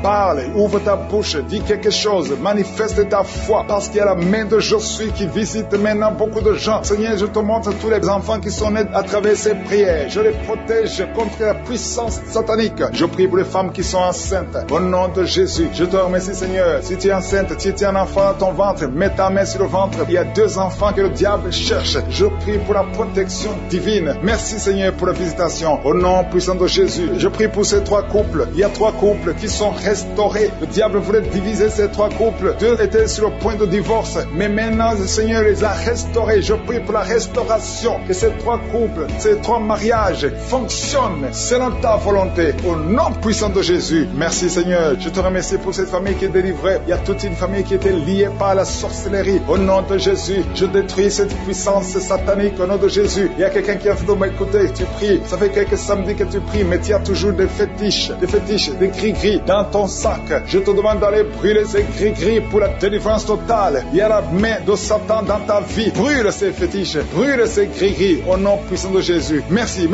Parle, ouvre ta bouche, dis quelque chose, manifeste ta foi, parce qu'il y a la main de Je suis qui visite maintenant beaucoup de gens. Seigneur, je te montre tous les enfants qui sont nés à travers ces prières. Je les protège contre la puissance satanique. Je prie pour les femmes qui sont enceintes. Au nom de Jésus, je te remercie, Seigneur. Si tu es enceinte, si tu es un enfant dans ton ventre, mets ta main sur le ventre. Il y a 2 enfants que le diable cherche. Je prie pour la protection divine. Merci, Seigneur, pour la visitation. Au nom puissant de Jésus, je prie pour ces 3 couples. Il y a 3 couples qui sont restaurés. Le diable voulait diviser ces 3 couples. 2 étaient sur le point de divorce. Mais maintenant, le Seigneur les a restaurés. Je prie pour la restauration. Que ces 3 couples, ces 3 mariages fonctionnent selon ta volonté. Au nom puissant de Jésus. Merci, Seigneur. Je te remercie pour cette famille qui est délivrée. Il y a toute une famille qui était liée par la sorcellerie. Au nom de Jésus, je détruis cette puissance satanique. Au nom de Jésus, il y a quelqu'un qui a fait de m'écouter. Tu pries. Ça fait quelques samedis que tu pries, mais tu as toujours des fétiches, des gris-gris dans ton sac. Je te demande d'aller brûler ces gris-gris pour la délivrance totale. Il y a la main de Satan dans ta vie. Brûle ces fétiches, brûle ces gris-gris au nom puissant de Jésus. Merci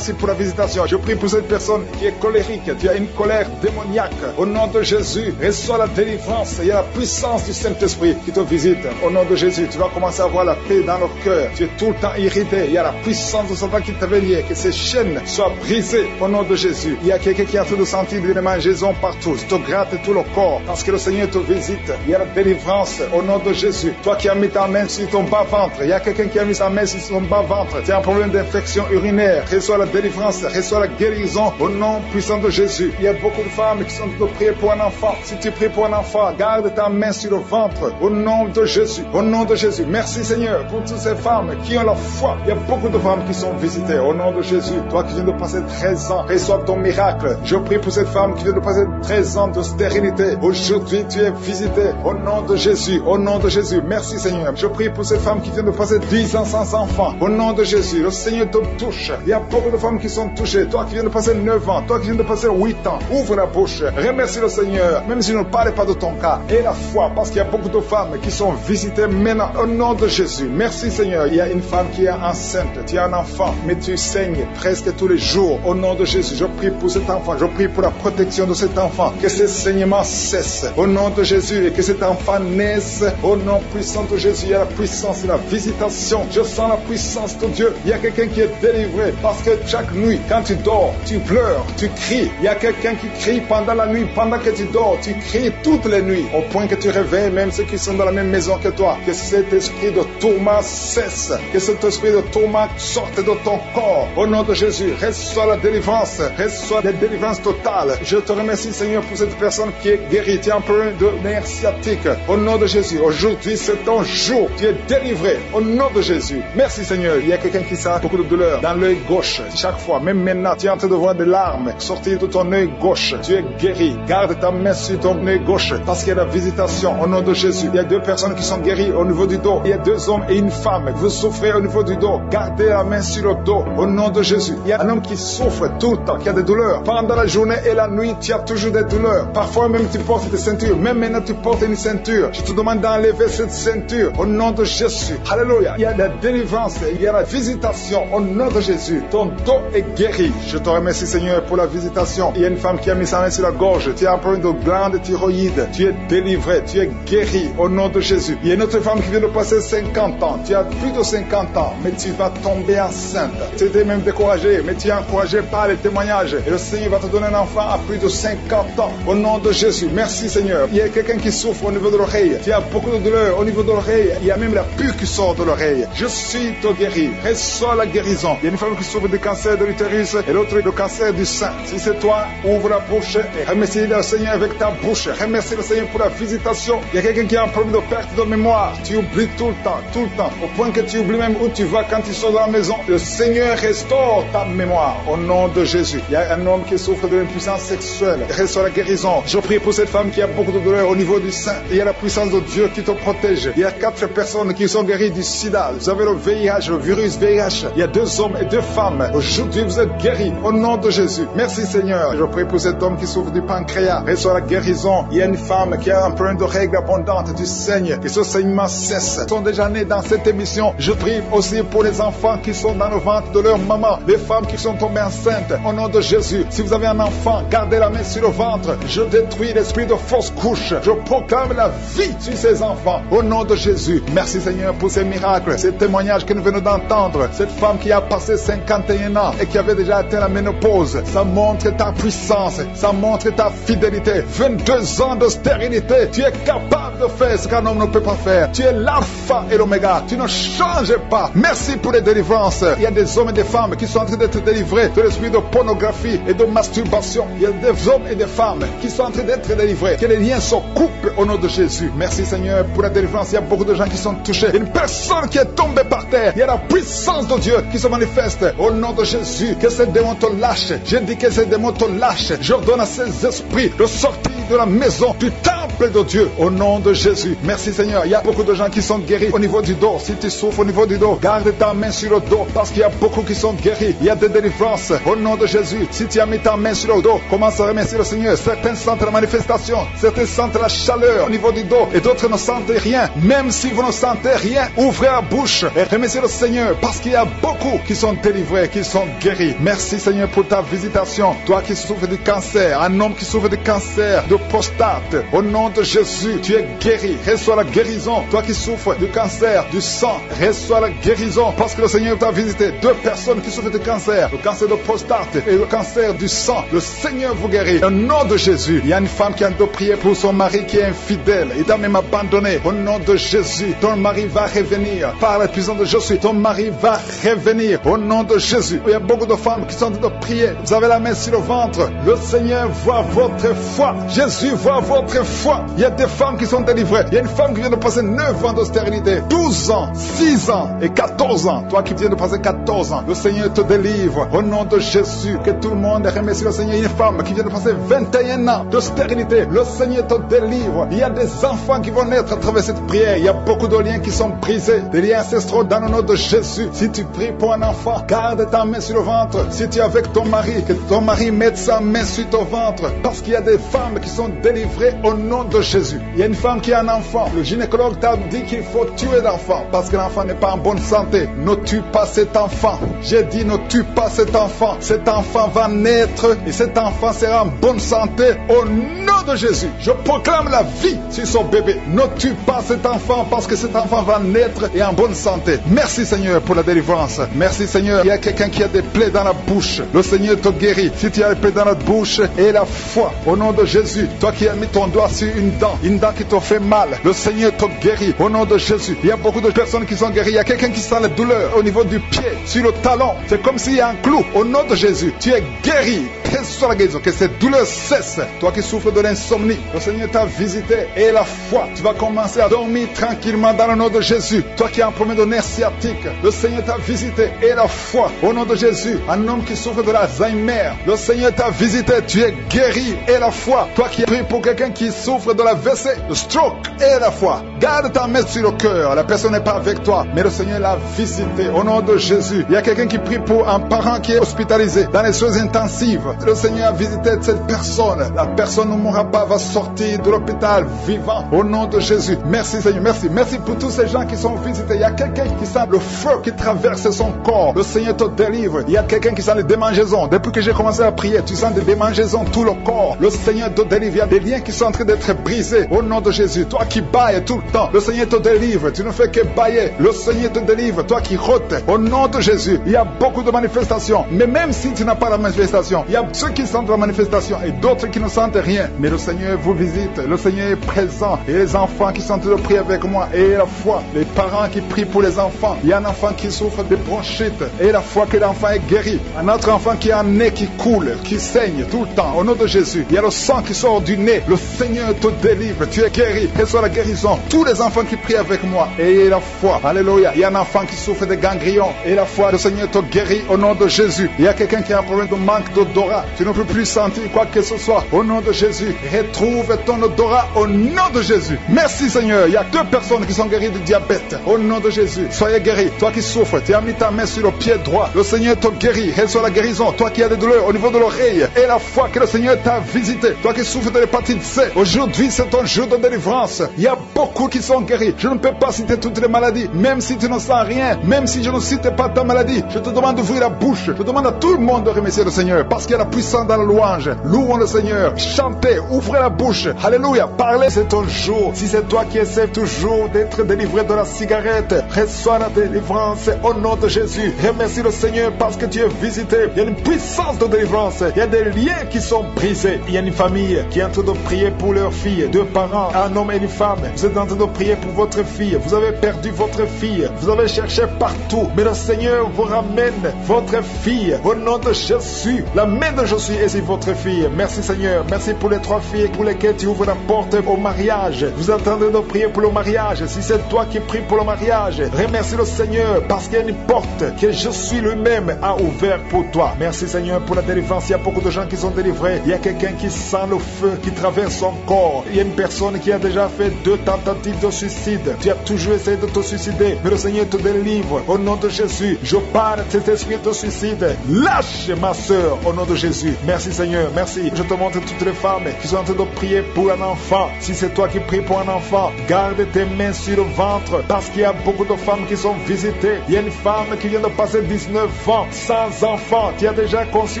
pour la visitation. Je prie pour cette personne qui est colérique. Tu as une colère démoniaque. Au nom de Jésus, reçois la délivrance. Il y a la puissance du Saint-Esprit qui te visite. Au nom de Jésus, tu vas commencer à avoir la paix dans le cœur. Tu es tout le temps irrité. Il y a la puissance de Satan qui t'avait lié. Que ces chaînes soient brisées au nom de Jésus. Il y a quelqu'un qui a fait de sentir des démangeaisons partout. Tu te grattes tout le corps parce que le Seigneur te visite. Il y a la délivrance au nom de Jésus. Toi qui as mis ta main sur ton bas-ventre, il y a quelqu'un qui a mis sa main sur son bas-ventre. Tu as un problème d'infection urinaire. Reçois la délivrance, reçois la guérison au nom puissant de Jésus. Il y a beaucoup de femmes qui sont de prier pour un enfant. Si tu pries pour un enfant, garde ta main sur le ventre au nom de Jésus. Au nom de Jésus. Merci, Seigneur, pour toutes ces femmes qui ont la foi. Il y a beaucoup de femmes qui sont visitées au nom de Jésus. Toi qui viens de passer 13 ans, reçois ton miracle. Je prie pour cette femme qui vient de passer 13 ans de stérilité. Aujourd'hui, tu es visité au nom de Jésus. Au nom de Jésus. Merci, Seigneur. Je prie pour cette femme qui vient de passer 10 ans sans enfant. Au nom de Jésus. Le Seigneur te touche. Il y a beaucoup de femmes qui sont touchées. Toi qui viens de passer 9 ans. Toi qui viens de passer 8 ans. Ouvre la bouche. Remercie le Seigneur. Même si je ne parle pas de ton cas. Et la foi. Parce qu'il y a beaucoup de femmes qui sont visitées maintenant. Au nom de Jésus. Merci, Seigneur. Il y a une femme qui est enceinte. Tu as un enfant. Mais tu saignes presque tous les jours. Au nom de Jésus. Je prie pour cet enfant. Je prie pour la protection de cet enfant. Que ces saignements cessent. Au nom de Jésus. Et que cet enfant naisse. Au nom puissant de Jésus. Il y a la puissance de la visitation. Je sens la puissance de Dieu. Il y a quelqu'un qui est délivré. Parce que chaque nuit, quand tu dors, tu pleures, tu cries. Il y a quelqu'un qui crie pendant la nuit. Pendant que tu dors, tu cries toutes les nuits. Au point que tu réveilles même ceux qui sont dans la même maison que toi. Que cet esprit de tourment cesse. Que cet esprit de tourment sorte de ton corps. Au nom de Jésus, reçois la délivrance. Reçois la délivrance totale. Je te remercie, Seigneur, pour cette personne qui est guérie. Tu as un problème de nerf sciatique. Au nom de Jésus, aujourd'hui, c'est ton jour. Tu es délivré. Au nom de Jésus. Merci, Seigneur. Il y a quelqu'un qui sent beaucoup de douleur dans l'œil gauche. Chaque fois, même maintenant, tu es en train de voir des larmes sortir de ton œil gauche. Tu es guéri. Garde ta main sur ton œil gauche parce qu'il y a la visitation. Au nom de Jésus. Il y a 2 personnes qui sont guéries au niveau du dos. Il y a 2 hommes et une femme. Vous souffrez au niveau du dos. Gardez la main sur le dos. Au nom de Jésus. Il y a un homme qui souffre tout le temps, qui a des douleurs. Pendant la journée et la nuit, tu as toujours des douleurs. Parfois même tu portes des ceintures. Même maintenant tu portes une ceinture. Je te demande d'enlever cette ceinture. Au nom de Jésus. Alléluia. Il y a la délivrance. Il y a la visitation. Au nom de Jésus. Ton dos est guéri. Je te remercie, Seigneur, pour la visitation. Il y a une femme qui a mis sa main sur la gorge. Tu as un problème de glande thyroïde. Tu es délivré. Tu es guéri. Au nom de Jésus. Il y a une autre femme qui vient de passer 50 ans. Tu as plus de 50 ans. Mais tu vas tomber enceinte. Tu étais même découragé. Mais tu es encouragé par les témoignages. Et le Seigneur va te donner un enfant à plus de 50 ans. Au nom de Jésus. Merci, Seigneur. Il y a quelqu'un qui souffre au niveau de l'oreille. Tu as beaucoup de douleur au niveau de l'oreille. Il y a même la pus qui sort de l'oreille. Je suis te guéri. Reçois la guérison. Il y a une femme qui souffre du cancer de l'utérus et l'autre du cancer du sein. Si c'est toi, ouvre la bouche et remercie le Seigneur avec ta bouche. Remercie le Seigneur pour la visitation. Il y a quelqu'un qui a un problème de perte de mémoire. Tu oublies tout le temps. Au point que tu oublies même où tu vas quand tu sors de la maison. Le Seigneur restaure ta mémoire. Au nom de Jésus. Il y a un homme qui souffre de l'impuissance sexuelle. Reçois la guérison. Je prie pour cette femme qui a beaucoup de douleur au niveau du sein. Il y a la puissance de Dieu qui te protège. Il y a 4 personnes qui sont guéries du sida. Vous avez le VIH, le virus VIH. Il y a 2 hommes et 2 femmes. Aujourd'hui, vous êtes guéris au nom de Jésus. Merci, Seigneur. Je prie pour cet homme qui souffre du pancréas. Reçois la guérison. Il y a une femme qui a un problème de règles abondantes. Tu saignes. Que ce saignement cesse. Ils sont déjà nés dans cette émission. Je prie aussi pour les enfants qui sont dans le ventre de leur maman. Les femmes qui sont tombées enceintes. Au nom de Jésus. Si vous avez un enfant, gardez la main sur le ventre. Je détruis l'esprit de fausse couche. Je proclame la vie sur ces enfants. Au nom de Jésus. Merci Seigneur pour ces miracles, ces témoignages que nous venons d'entendre. Cette femme qui a passé 51 ans et qui avait déjà atteint la ménopause. Ça montre ta puissance. Ça montre ta fidélité. 22 ans de stérilité. Tu es capable de faire ce qu'un homme ne peut pas faire. Tu es l'alpha et l'oméga. Tu ne changes pas. Merci pour les délivrances. Il y a des hommes et des femmes qui sont en train d'être délivrés de l'esprit de pornographie et de masturbation. Il y a des hommes et des femmes qui sont en train d'être délivrés. Que les liens se coupent au nom de Jésus. Merci Seigneur pour la délivrance. Il y a beaucoup de gens qui sont touchés. Une personne qui est tombée par terre. Il y a la puissance de Dieu qui se manifeste au nom de Jésus. Que ces démons te lâchent. Je dis que ces démons te lâchent. J'ordonne à ces esprits de sortir de la maison du temple de Dieu au nom de Jésus. Merci Seigneur. Il y a beaucoup de gens qui sont guéris au niveau du dos. Si tu souffres au niveau du dos, garde ta main sur le dos parce qu'il y a beaucoup qui sont guéris. Il y a des délivrances au nom de Jésus. Si tu as mis ta main sur le dos, commence à remercier le Seigneur. Certains sentent la manifestation, certains sentent la chaleur au niveau du dos et d'autres ne sentent rien. Même si vous ne sentez rien, ouvrez la bouche et remerciez le Seigneur parce qu'il y a beaucoup qui sont délivrés, qui sont guéris. Merci Seigneur pour ta visitation. Toi qui souffres du cancer, un homme qui souffre du cancer de prostate, au nom de Jésus, tu es guéri. Reçois la guérison. Toi qui souffres du cancer du sang, reçois la guérison parce que le Seigneur t'a visité. 2 personnes qui souffrent du cancer, le cancer de prostate et le cancer du sang. Le Seigneur vous guérit. Au nom de Jésus, il y a une femme qui a de prier pour son mari qui est infidèle. Il t'a même abandonné. Au nom de Jésus, ton mari va revenir. Par la puissance de Jésus, ton mari va revenir. Au nom de Jésus, il y a beaucoup de femmes qui sont en train de prier. Vous avez la main sur le ventre. Le Seigneur voit votre foi. Jésus voit votre foi. Il y a des femmes qui sont délivrées. Il y a une femme qui vient de passer 9 ans de stérilité, 12 ans, 6 ans et 14 ans. Toi qui viens de passer 14 ans, le Seigneur te délivre. Au nom de Jésus, que tout le monde remercie le Seigneur. Une femme qui vient de passer 21 ans de stérilité, le Seigneur te délivre. Il y a des enfants qui vont naître à travers cette prière. Il y a beaucoup de liens qui sont brisés, des liens ancestraux dans le nom de Jésus. Si tu pries pour un enfant, garde ta main sur le ventre. Si tu es avec ton mari, que ton mari mette sa main sur ton ventre, parce qu'il y a des femmes qui sont délivrées au nom de Jésus. Il y a une femme qui a un enfant. Le gynécologue t'a dit qu'il faut tuer l'enfant parce que l'enfant n'est pas en bonne santé. Ne tue pas cet enfant. J'ai dit ne tue pas cet enfant. Cet enfant va naître et cet enfant sera en bonne santé au nom de Jésus. Je proclame la vie sur son bébé. Ne tue pas cet enfant parce que cet enfant va naître et en bonne santé. Merci Seigneur pour la délivrance. Merci Seigneur. Il y a quelqu'un qui a des plaies dans la bouche. Le Seigneur te guérit. Si tu as des plaies dans la bouche et la foi au nom de Jésus. Toi qui as mis ton doigt sur une dent qui te fait mal, le Seigneur te guérit au nom de Jésus. Il y a beaucoup de personnes qui sont guéries. Il y a quelqu'un qui sent la douleur au niveau du pied, sur le talon. C'est comme s'il y a un clou. Au nom de Jésus, tu es guéri. Reçois la guérison, que cette douleur cesse. Toi qui souffres de l'insomnie, le Seigneur t'a visité et la foi, tu vas commencer à dormir tranquillement dans le nom de Jésus. Toi qui as un problème de nerf sciatique, le Seigneur t'a visité et la foi, au nom de Jésus. Un homme qui souffre de l'Alzheimer, le Seigneur t'a visité, tu es guéri et la foi. Toi qui pries pour quelqu'un qui souffre de la l'AVC, le stroke et la foi. Garde ta main sur le cœur. La personne n'est pas avec toi, mais le Seigneur l'a visité au nom de Jésus. Il y a quelqu'un qui prie pour un parent qui est hospitalisé dans les soins intensifs. Le Seigneur a visité cette personne. La personne ne mourra pas, va sortir de l'hôpital vivant au nom de Jésus. Merci Seigneur, merci. Merci pour tous ces gens qui sont visités. Il y a quelqu'un qui sent le feu qui traverse son corps. Le Seigneur te délivre. Il y a quelqu'un qui sent les démangeaisons. Depuis que j'ai commencé à prier, tu sens des démangeaisons tout le corps. Le Seigneur te délivre. Il y a des liens qui sont en train d'être brisés au nom de Jésus. Toi qui bailles tout le temps, le Seigneur te délivre. Tu ne fais que bailler. Le Seigneur te délivre. Toi qui rôtes au nom de Jésus. Il y a beaucoup de manifestations. Mais même si tu n'as pas la manifestation, il y a ceux qui sentent la manifestation et d'autres qui ne sentent rien. Mais le Seigneur vous visite. Le Seigneur est présent. Et les enfants qui sont en train de prier avec moi. Et la foi. Les parents qui prient pour les enfants. Il y a un enfant qui souffre de bronchite. Et la foi que l'enfant est guéri. Un autre enfant qui a un nez qui coule, qui saigne tout le temps. Au nom de Jésus. Il y a le sang qui sort du nez. Le Seigneur te délivre. Tu es guéri. Reçois la guérison. Tous les enfants qui prient avec moi. Et la foi. Alléluia. Il y a un enfant qui souffre de ganglions. Et la foi, le Seigneur te guérit au nom de Jésus. Il y a quelqu'un qui a un problème de manque d'odorat. Tu ne peux plus sentir quoi que ce soit. Au nom de Jésus. Retrouve ton odorat au nom de Jésus. Merci Seigneur. Il y a 2 personnes qui sont guéries de diabète. Au nom de Jésus. Soyez guéris. Toi qui souffres, tu as mis ta main sur le pied droit. Le Seigneur te guérit. Reçois la guérison. Toi qui as des douleurs au niveau de l'oreille. Et la foi que le Seigneur t'a visité. Toi qui souffres de l'hépatite C. Aujourd'hui, c'est ton jour de délivrance. Il y a beaucoup qui sont guéris. Je ne peux pas citer toutes les maladies, même si tu ne sens rien, même si je ne cite pas ta maladie. Je te demande d'ouvrir la bouche. Je demande à tout le monde de remercier le Seigneur, parce qu'il y a la puissance dans la louange. Louons le Seigneur. Chantez, ouvrez la bouche. Alléluia. Parlez, c'est ton jour. Si c'est toi qui essaies toujours d'être délivré de la cigarette, reçois la délivrance au nom de Jésus. Remercie le Seigneur parce que tu es visité. Il y a une puissance de délivrance. Il y a des liens qui sont brisés. Il y a une famille qui est en train de prier pour leur fille. Deux parents, un homme et une femme. Vous êtes en train de prier pour votre fille. Vous avez perdu votre fille. Vous avez cherché partout. Mais le Seigneur vous ramène votre fille. Au nom de Jésus. La main de Jésus est sur votre fille. Merci Seigneur. Merci pour les 3 filles pour lesquelles tu ouvres la porte au mariage. Vous êtes en train de prier pour le mariage. Si c'est toi qui pries pour le mariage, remercie le Seigneur parce qu'il y a une porte que Jésus lui-même a ouverte pour toi. Merci Seigneur pour la délivrance. Il y a beaucoup de gens qui sont délivrés. Il y a quelqu'un qui sent le feu qui traverse son corps. Il y a une personne qui a déjà fait 2 tentatives de suicide. Tu as toujours essayé de te suicider, mais le Seigneur te délivre. Au nom de Jésus, je parle de cet esprit de suicide. Lâche ma soeur au nom de Jésus. Merci Seigneur, merci. Je te montre toutes les femmes qui sont en train de prier pour un enfant. Si c'est toi qui pries pour un enfant, garde tes mains sur le ventre parce qu'il y a beaucoup de femmes qui sont visitées. Il y a une femme qui vient de passer 19 ans sans enfant. Tu as déjà conçu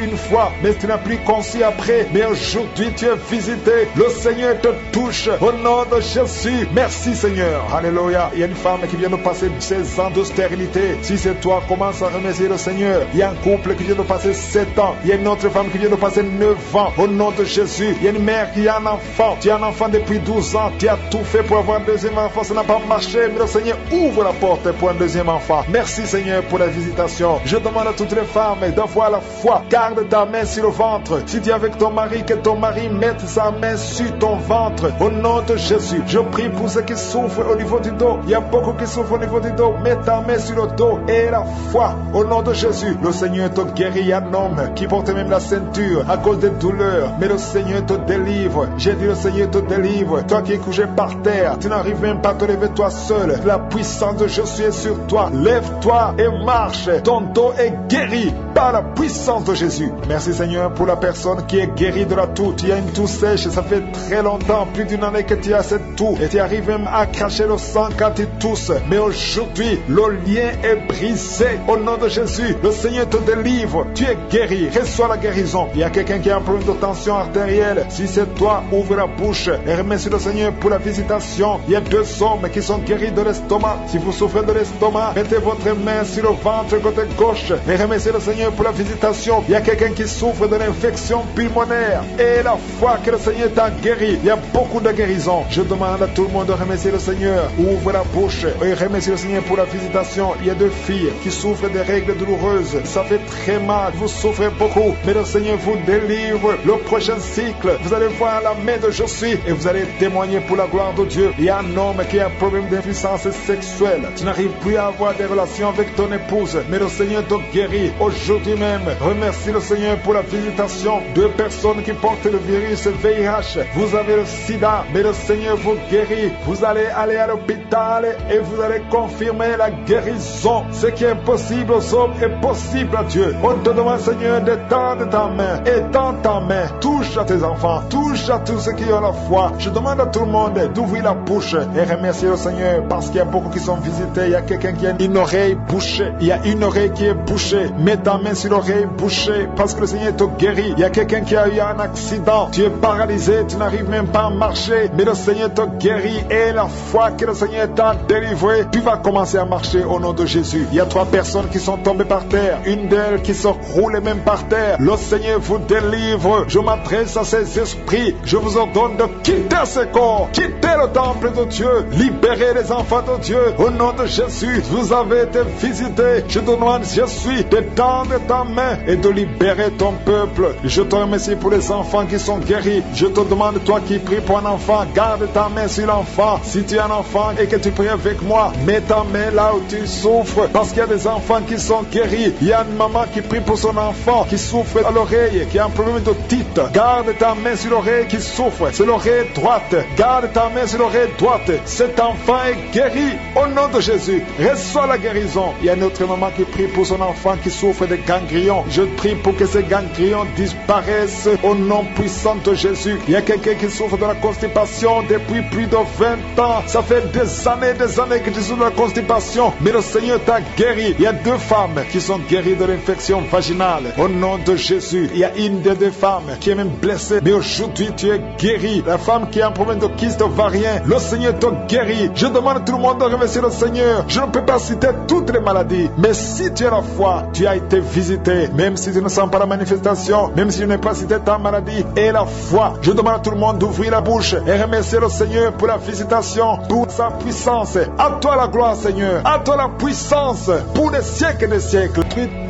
une fois, mais tu n'as plus conçu après. Mais aujourd'hui, tu es visité. Le Seigneur te touche au nom de Jésus. Merci Seigneur. Alléluia. Il y a une femme qui vient de passer 16 ans de stérilité. Si c'est toi, commence à remercier le Seigneur. Il y a un couple qui vient de passer 7 ans. Il y a une autre femme qui vient de passer 9 ans. Au nom de Jésus. Il y a une mère qui a un enfant. Tu as un enfant depuis 12 ans. Tu as tout fait pour avoir un deuxième enfant. Ça n'a pas marché. Mais le Seigneur ouvre la porte pour un deuxième enfant. Merci Seigneur pour la visitation. Je demande à toutes les femmes d'avoir la foi. Garde ta main sur le ventre. Si tu es avec ton mari, que ton mari mette sa main sur ton ventre. Au nom de Jésus. Je prie pour ceux qui souffrent au niveau du dos. Il y a beaucoup qui souffrent au niveau du dos. Mets ta main sur le dos et la foi. Au nom de Jésus. Le Seigneur te guérit. Il y a un homme qui porte même la ceinture à cause des douleurs. Mais le Seigneur te délivre. J'ai dit le Seigneur te délivre. Toi qui es couché par terre, tu n'arrives même pas à te lever toi seul. La puissance de Jésus est sur toi. Lève-toi et marche. Ton dos est guéri par la puissance de Jésus. Merci Seigneur pour la personne qui est guérie de la toux. Tu as une toux sèche, ça fait très longtemps, plus d'une année que tu as cette toux. Et tu arrives même à cracher le sang quand tu tousses. Mais aujourd'hui, le lien est brisé. Au nom de Jésus, le Seigneur te délivre. Tu es guéri. Reçois la guérison. Il y a quelqu'un qui a un problème de tension artérielle. Si c'est toi, ouvre la bouche et remercie le Seigneur pour la visitation. Il y a 2 hommes qui sont guéris de l'estomac. Si vous souffrez de l'estomac, mettez votre main sur le ventre côté gauche et remerciez le Seigneur pour la visitation. Il y a quelqu'un qui souffre de l'infection pulmonaire et la foi que le Seigneur t'a guéri. Il y a beaucoup de guérisons. Je demande à tout le monde de remercier le Seigneur. Ouvre la bouche et remercie le Seigneur pour la visitation. Il y a 2 filles qui souffrent des règles douloureuses. Ça fait très mal. Vous souffrez beaucoup, mais le Seigneur vous délivre. Le prochain cycle, vous allez voir la main de Jésus et vous allez témoigner pour la gloire de Dieu. Il y a un homme qui a un problème d'impuissance sexuelle. Tu n'arrives plus à avoir des relations avec ton épouse, mais le Seigneur te guérit aujourd'hui même. Remercie le Seigneur pour la visitation. 2 personnes qui portent le virus VIH. Vous avez le sida, mais le Seigneur vous guérit. Vous allez aller à l'hôpital et vous allez confirmer la guérison. Ce qui est impossible aux hommes est possible à Dieu. On te demande, Seigneur, d'étendre ta main. Étends ta main. Touche à tes enfants. Touche à tous ceux qui ont la foi. Je demande à tout le monde d'ouvrir la bouche et remercier le Seigneur parce qu'il y a beaucoup qui sont visités. Il y a quelqu'un qui a une oreille bouchée. Il y a une oreille qui est bouchée. Mets ta main sur l'oreille bouchée parce que le Seigneur te guérit. Il y a quelqu'un qui a eu un accident. Tu es paralysé. Tu n'arrives même pas à marcher. Mais le Seigneur te guérit et la foi que le Seigneur t'a délivré, tu vas commencer à marcher au nom de Jésus. Il y a 3 personnes qui sont tombées par terre. Une d'elles qui se roule même par terre. Le Seigneur vous délivre. Je m'adresse à ces esprits. Je vous ordonne de quitter ce corps. Quitter le temple de Dieu. Libérez les enfants de Dieu. Au nom de Jésus, vous avez été visités. Je te demande, Jésus, d'étendre ta main et de libérer ton peuple. Je te remercie pour les enfants qui sont guéris. Je te demande, toi qui pries pour un enfant, garde ta main sur l'enfant. Si tu es un enfant et que tu pries avec moi, mets ta main là où tu souffres. Parce qu'il y a des enfants qui sont guéris. Il y a une maman qui prie pour son enfant qui souffre à l'oreille, qui a un problème de tite. Garde ta main sur l'oreille qui souffre. C'est l'oreille droite. Garde ta main sur l'oreille droite. Cet enfant est guéri au nom de Jésus. Reçois la guérison. Il y a une autre maman qui prie pour son enfant qui souffre de ganglions. Je prie pour que ces ganglions disparaissent au nom puissant de Jésus. Il y a quelqu'un qui souffre de la constipation depuis plus de 20 ans. Ça fait des années que tu souffres de la constipation. Mais le Seigneur t'a guéri. Il y a 2 femmes qui sont guéries de l'infection vaginale. Au nom de Jésus. Il y a une des 2 femmes qui est même blessée. Mais aujourd'hui, tu es guéri. La femme qui a un problème de kyste ovarien, le Seigneur t'a guéri. Je demande à tout le monde de remercier le Seigneur. Je ne peux pas citer toutes les maladies. Mais si tu as la foi, tu as été visité. Même si tu ne sens pas la manifestation, même si je n'ai pas cité ta maladie, et la foi. Je demande à tout le monde d'ouvrir la bouche et remercier le Seigneur pour la visitation, pour sa puissance. À toi la gloire, Seigneur. À toi la puissance pour les siècles et des siècles.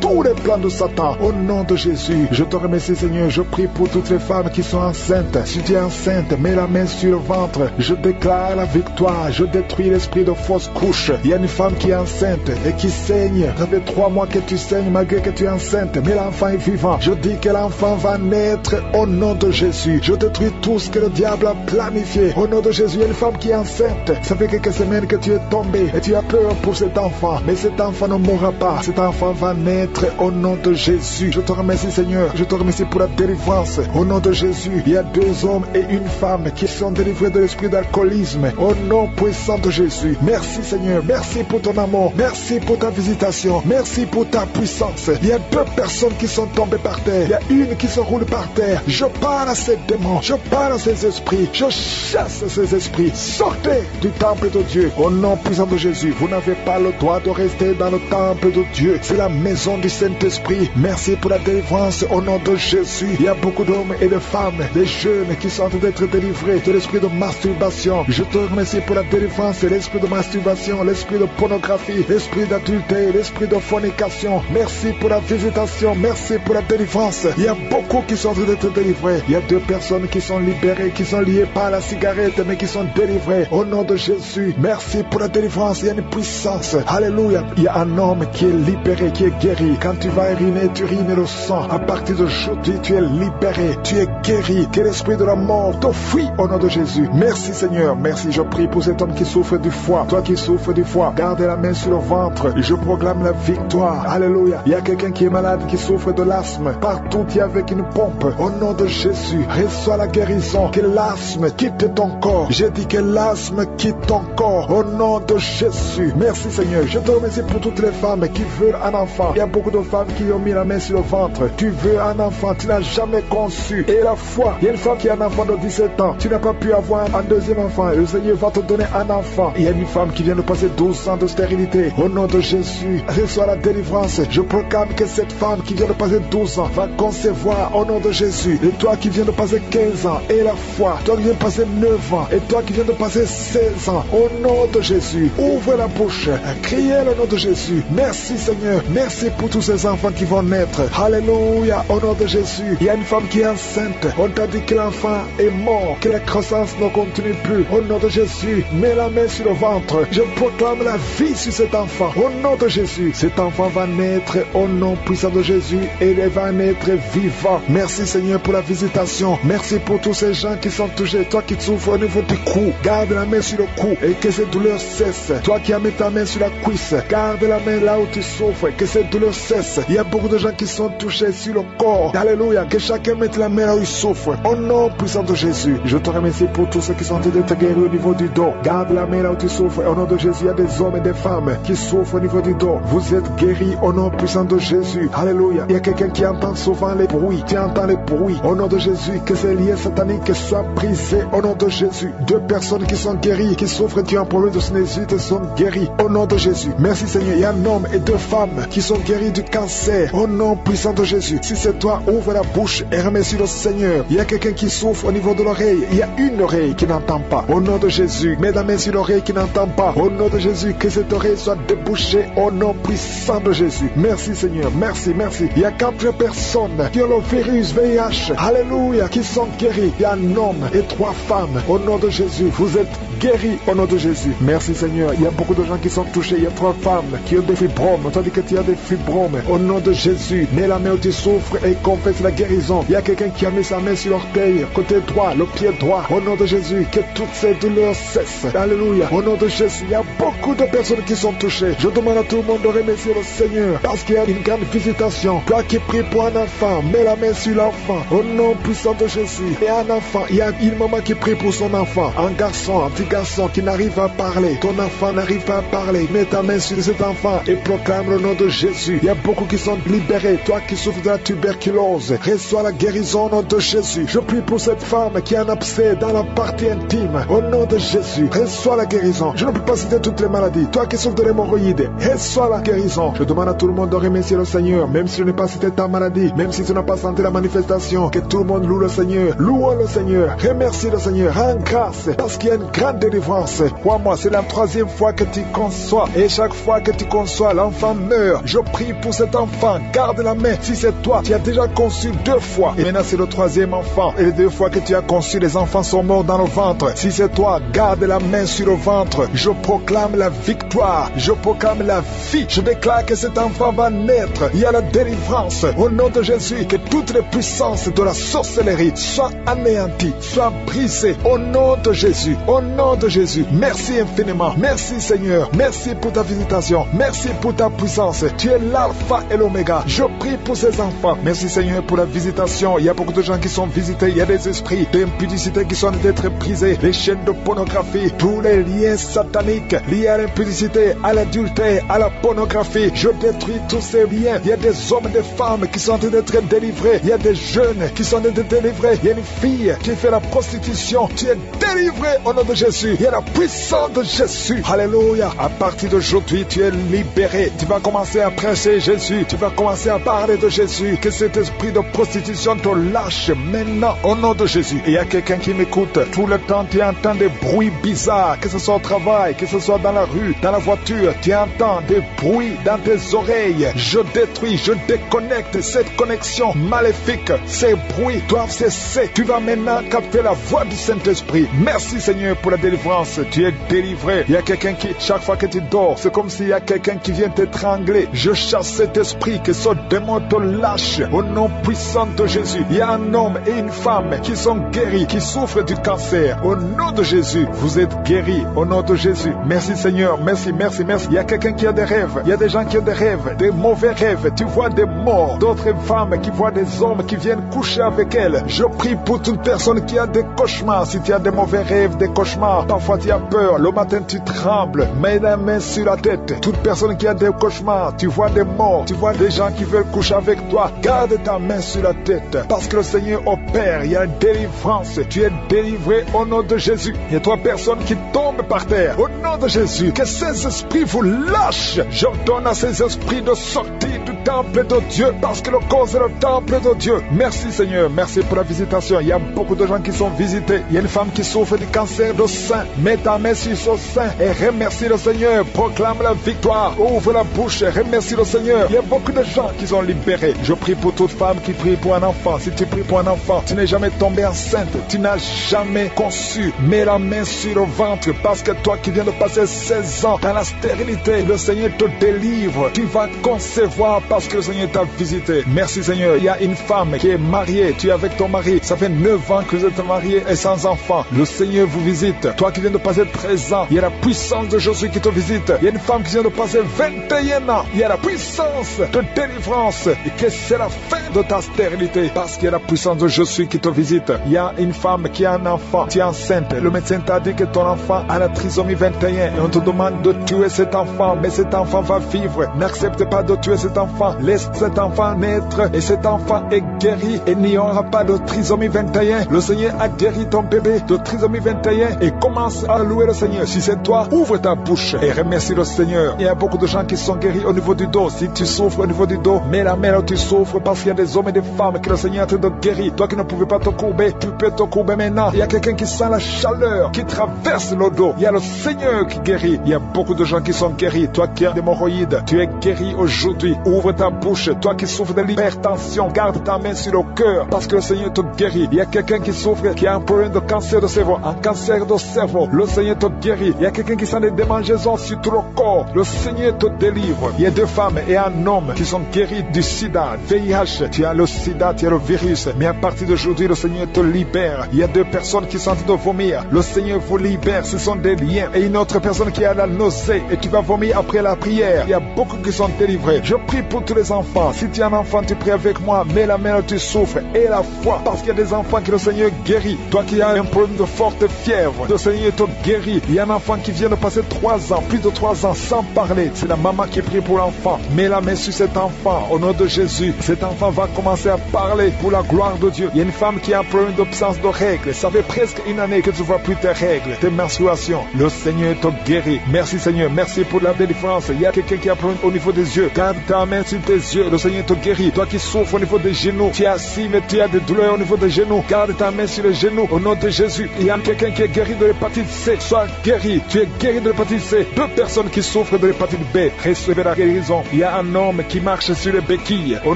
Tous les plans de Satan. Au nom de Jésus, je te remercie, Seigneur. Je prie pour toutes les femmes qui sont enceintes. Si tu es enceinte, mets la main sur le ventre. Je déclare la victoire. Je détruis l'esprit de fausse couche. Il y a une femme qui est enceinte et qui saigne. Ça fait 3 mois que tu saignes malgré que tu es enceinte. Mais l'enfant est vivant. Je dis que l'enfant va naître au nom de Jésus. Je détruis tout ce que le diable a planifié. Au nom de Jésus, il y a une femme qui est enceinte. Ça fait quelques semaines que tu es tombé et tu as peur pour cet enfant. Mais cet enfant ne mourra pas. Cet enfant va naître au nom de Jésus. Je te remercie, Seigneur. Je te remercie pour la délivrance. Au nom de Jésus, il y a 2 hommes et une femme qui sont délivrés de l'esprit d'alcoolisme. Au nom puissant de Jésus. Merci, Seigneur. Merci pour ton amour. Merci pour ta visitation. Merci pour ta puissance. Il y a 2 personnes qui sont tombées par terre. Il y a une qui se roule par terre. Je parle à ces démons. Je parle à ces esprits. Je chasse ces esprits. Sortez du temple de Dieu. Au nom puissant de Jésus. Vous n'avez pas le droit de rester dans le temple de Dieu. C'est la maison du Saint-Esprit. Merci pour la délivrance au nom de Jésus. Il y a beaucoup d'hommes et de femmes, des jeunes qui sont en train d'être délivrés de l'esprit de masturbation. Je te remercie pour la délivrance, l'esprit de masturbation, l'esprit de pornographie, l'esprit d'adultère, l'esprit de fornication. Merci pour la visitation. Merci pour la délivrance. Il y a beaucoup qui sont en train d'être délivrés. Il y a 2 personnes qui sont libérées, qui sont liées par la cigarette, mais qui sont délivrées au nom de Jésus. Merci pour la délivrance. Il y a une puissance. Alléluia. Il y a un homme qui est libéré, qui est guéri. Quand tu vas uriner, tu urines le sang. À partir d'aujourd'hui, tu es libéré. Tu es guéri. Que l'esprit de la mort te fuit au nom de Jésus. Merci, Seigneur. Merci. Je prie pour cet homme qui souffre du foie. Toi qui souffres du foie, garde la main sur le ventre. Je proclame la victoire. Alléluia. Il y a quelqu'un qui est malade, qui souffre de l'asthme. Partout, il y a avec une pompe. Au nom de Jésus, reçois la guérison. Que l'asthme quitte ton corps. J'ai dit que l'asthme quitte ton corps. Au nom de Jésus. Merci, Seigneur. Je te remercie pour toutes les femmes qui veulent un enfant. Il y a beaucoup de femmes qui ont mis la main sur le ventre. Tu veux un enfant, tu n'as jamais conçu. Et la foi, il y a une femme qui a un enfant de 17 ans. Tu n'as pas pu avoir un deuxième enfant. Le Seigneur va te donner un enfant. Il y a une femme qui vient de passer 12 ans de stérilité. Au nom de Jésus, reçois la délivrance. Je proclame que cette femme qui vient de passer 12 ans va concevoir au nom de Jésus. Et toi qui viens de passer 15 ans, et la foi, toi qui viens de passer 9 ans, et toi qui viens de passer 16 ans, au nom de Jésus, ouvre la bouche, criez le nom de Jésus. Merci, Seigneur. Merci pour tous ces enfants qui vont naître. Alléluia, au nom de Jésus. Il y a une femme qui est enceinte. On t'a dit que l'enfant est mort, que la croissance ne continue plus. Au nom de Jésus, mets la main sur le ventre. Je proclame la vie sur cet enfant. Au nom de Jésus, cet enfant va naître au nom puissant de Jésus et il va naître vivant. Merci, Seigneur, pour la visitation. Merci pour tous ces gens qui sont touchés. Toi qui souffres au niveau du cou, garde la main sur le cou et que cette douleur cesse. Toi qui as mis ta main sur la cuisse, garde la main là où tu souffres, que cette douleur cesse. Il y a beaucoup de gens qui sont touchés sur le corps. Alléluia, que chacun mette la main là où il souffre. Au nom puissant de Jésus, je te remercie pour tous ceux qui sont en train d'être guéris au niveau du dos. Garde la main là où tu souffres. Au nom de Jésus, il y a des hommes et des femmes qui souffrent au niveau du dos. Vous êtes guéris au nom puissant de Jésus. Alléluia. Il y a quelqu'un qui entend souvent les bruits. Tu entends les bruits. Au nom de Jésus, que ces liens sataniques soient brisés. Au nom de Jésus, 2 personnes qui sont guéries, qui souffrent d'un problème de sinusite sont guéries. Au nom de Jésus. Merci, Seigneur. Il y a un homme et 2 femmes qui sont guéris du cancer. Au nom puissant de Jésus. Si c'est toi, ouvre la bouche et remercie le Seigneur. Il y a quelqu'un qui souffre au niveau de l'oreille. Il y a une oreille qui n'entend pas. Au nom de Jésus, mets la main sur l'oreille qui n'entend pas. Au nom de Jésus, que cette oreille soit débouchée. Au nom puissant de Jésus. Merci, Seigneur. Merci, merci. Il y a 4 personnes qui ont le virus VIH. Alléluia, qui sont guéris. Il y a un homme et 3 femmes. Au nom de Jésus, vous êtes guéris au nom de Jésus. Merci, Seigneur. Il y a beaucoup de gens qui sont touchés. Il y a 3 femmes qui ont des fibromes. On t'a dit que tu as des fibromes. Au nom de Jésus, mets la main où tu souffres et confesse la guérison. Il y a quelqu'un qui a mis sa main sur l'orteil, côté droit, le pied droit. Au nom de Jésus, que toutes ces douleurs cessent. Alléluia. Au nom de Jésus, il y a beaucoup de personnes qui sont touchées. Je demande à tout le monde de remercier le Seigneur parce qu'il y a une grande visitation. Toi qui pries pour un enfant, mets la main sur l'enfant. Au nom puissant de Jésus. Et un enfant, il y a une maman qui prie pour son enfant. un garçon, un petit garçon qui n'arrive pas à parler, ton enfant n'arrive pas à parler, mets ta main sur cet enfant et proclame le nom de Jésus. Il y a beaucoup qui sont libérés. Toi qui souffres de la tuberculose, reçois la guérison au nom de Jésus. Je prie pour cette femme qui a un abcès dans la partie intime. Au nom de Jésus, reçois la guérison. Je ne peux pas citer toutes les maladies. Toi qui souffres de l'hémorroïde, reçois la guérison. Je demande à tout le monde de remercier le Seigneur, même si je n'ai pas cité ta maladie, même si tu n'as pas senti la manifestation, que tout le monde loue le Seigneur. Louons le Seigneur. Remercie le Seigneur. Rends grâce parce qu'il y a une grande délivrance. Crois-moi, c'est la 3e fois que tu conçois et chaque fois que tu conçois, l'enfant meurt. Je prie pour cet enfant. Garde la main. Si c'est toi, tu as déjà conçu 2 fois et maintenant c'est le 3e enfant. Et les 2 fois que tu as conçu, les enfants sont morts dans le ventre. Si c'est toi, garde la main sur le ventre. Je proclame la victoire. Je proclame la vie. Je déclare que cet enfant va naître. Il y a la délivrance. Au nom de Jésus, que toutes les puissances de la sorcellerie soient anéanties, soient brisées. Au nom de Jésus. Au nom de Jésus. Merci infiniment. Merci Seigneur. Merci pour ta visitation. Merci pour ta puissance. Tu es l'alpha et l'oméga. Je prie pour ces enfants. Merci Seigneur pour la visitation. Il y a beaucoup de gens qui sont visités. Il y a des esprits d'impudicité qui sont d'être brisés. Les chaînes de pornographie, tous les liens sataniques liés à l'impudicité, à l'adultère, à la pornographie. Je détruis tous ces liens. Il y a des hommes et des femmes qui sont d'être délivrés. Il y a des jeunes qui sont d'être délivrés. Il y a une fille qui fait la prostitution. Tu es délivré au nom de Jésus. Il y a la puissance de Jésus. Alléluia. À partir d'aujourd'hui, tu es libéré. Tu vas commencer à prêcher Jésus. Tu vas commencer à parler de Jésus. Que cet esprit de prostitution te lâche maintenant au nom de Jésus. Et il y a quelqu'un qui m'écoute. Tout le temps, tu entends des bruits bizarres. Que ce soit au travail, que ce soit dans la rue, dans la voiture. Tu entends des bruits dans tes oreilles. Je détruis, je déconnecte cette connexion maléfique. Ces bruits doivent cesser. Tu vas maintenant capter la voix du Saint-Esprit. Merci Seigneur pour la délivrance. Tu es délivré. Il y a quelqu'un qui, chaque fois que tu dors, c'est comme s'il y a quelqu'un qui vient t'étrangler. Je chasse cet esprit, que ce démon te lâche au nom puissant de Jésus. Il y a un homme et une femme qui sont guéris, qui souffrent du cancer. Au nom de Jésus, vous êtes guéris au nom de Jésus. Merci Seigneur, merci, merci, merci. Il y a quelqu'un qui a des rêves. Il y a des gens qui ont des rêves, des mauvais rêves. Tu vois des morts, d'autres femmes qui voient des hommes qui viennent coucher avec elles. Je prie pour toute personne qui a des cauchemars. Si tu as des mauvais rêves, des cauchemars, parfois tu as peur. Le matin tu trembles. Mets la main sur la tête. Toute personne qui a des cauchemars, tu vois des morts, tu vois des gens qui veulent coucher avec toi. Garde ta main sur la tête. Parce que le Seigneur opère. Il y a une délivrance. Tu es délivré au nom de Jésus. Il y a 3 personnes qui tombent par terre. Au nom de Jésus, que ces esprits vous lâchent. J'ordonne à ces esprits de sortir du temple de Dieu. Parce que le corps est le temple de Dieu. Merci Seigneur. Merci pour la visitation. Il y a beaucoup de gens qui sont visités. Il y a une femme qui souffre du cancer de sein. Mets ta main sur son sein et remercie le Seigneur. Proclame la victoire. Ouvre la bouche et remercie le Seigneur. Il y a beaucoup de gens qui sont libérés. Je prie pour toute femme qui prie pour un enfant. Si tu pries pour un enfant, tu n'es jamais tombé enceinte. Tu n'as jamais conçu. Mets la main sur le ventre parce que toi qui viens de passer 16 ans dans la stérilité, le Seigneur te délivre. Tu vas concevoir parce que le Seigneur t'a visité. Merci Seigneur. Il y a une femme qui est mariée. Tu es avec ton mari. Ça fait 9 ans que vous êtes mariés et sans enfant. Le Seigneur vous visite. Toi qui viens de passer 13 ans, il y a la puissance de Jésus qui te visite. Il y a une femme qui vient de passer 21 ans. Il y a la puissance de délivrance. Et que c'est la fin de ta stérilité parce qu'il y a la puissance de Jésus qui te visite. Il y a une femme qui a un enfant. Tu es enceinte. Le médecin t'a dit que ton enfant a la trisomie 21 et on te demande de tuer cet enfant. Mais cet enfant va vivre. N'accepte pas de tuer cet enfant. Laisse cet enfant naître et cet enfant est guéri et il n'y aura pas de trisomie 21. Le Seigneur a guéri ton bébé de trisomie 21 et commence à louer le Seigneur. Si c'est toi, ouvre ta bouche et remercie le Seigneur. Il y a beaucoup de gens qui sont guéris au niveau du dos. Si tu souffres au niveau du dos, mets la main là où tu souffres parce qu'il y a des hommes et des femmes que le Seigneur est en train de guérir. Toi qui ne pouvais pas te courber, tu peux te courber maintenant. Il y a quelqu'un qui sent la chaleur qui traverse le dos. Il y a le Seigneur qui guérit. Il y a beaucoup de gens qui sont guéris. Toi qui as des hémorroïdes, tu es guéri aujourd'hui. Ouvre ta bouche. Toi qui souffres de l'hypertension, garde ta main sur le cœur parce que le Seigneur te guérit. Il y a quelqu'un qui souffre, qui a un problème de cancer de cerveau, un cancer de cerveau. Le Seigneur te guérit. Il y a quelqu'un qui sent des démangeaisons sur tout le corps. Le Seigneur te délivre. Il y a 2 femmes et un homme qui sont guéris du sida, VIH. Tu as le sida, tu as le virus. Mais à partir d'aujourd'hui, le Seigneur te libère. Il y a 2 personnes qui sont en train de vomir. Le Seigneur vous libère. Ce sont sont des liens et une autre personne qui a la nausée et tu vas vomir après la prière. Il y a beaucoup qui sont délivrés. Je prie pour tous les enfants. Si tu es un enfant, tu pries avec moi. Mets la main où tu souffres et la foi, parce qu'il y a des enfants que le Seigneur guérit. Toi qui as un problème de forte fièvre, le Seigneur te guérit. Il y a un enfant qui vient de passer 3 ans, plus de 3 ans sans parler. C'est la maman qui prie pour l'enfant. Mets la main sur cet enfant au nom de Jésus. Cet enfant va commencer à parler pour la gloire de Dieu. Il y a une femme qui a un problème d'absence de règles. Ça fait presque une année que tu ne vois plus tes règles, tes menstruations. Le Seigneur te guérit. Merci Seigneur. Merci pour la délivrance. Il y a quelqu'un qui a un problème au niveau des yeux. Garde ta main sur tes yeux. Le Seigneur te guérit. Toi qui souffres au niveau des genoux, tu es assis mais tu as des douleurs au niveau des genoux. Garde ta main sur les genoux au nom de Jésus. Il y a quelqu'un qui est guéri de l'hépatite C. Sois guéri. Tu es guéri de l'hépatite C. 2 personnes qui souffrent de l'hépatite B. Recevez la guérison. Il y a un homme qui marche sur les béquilles. Au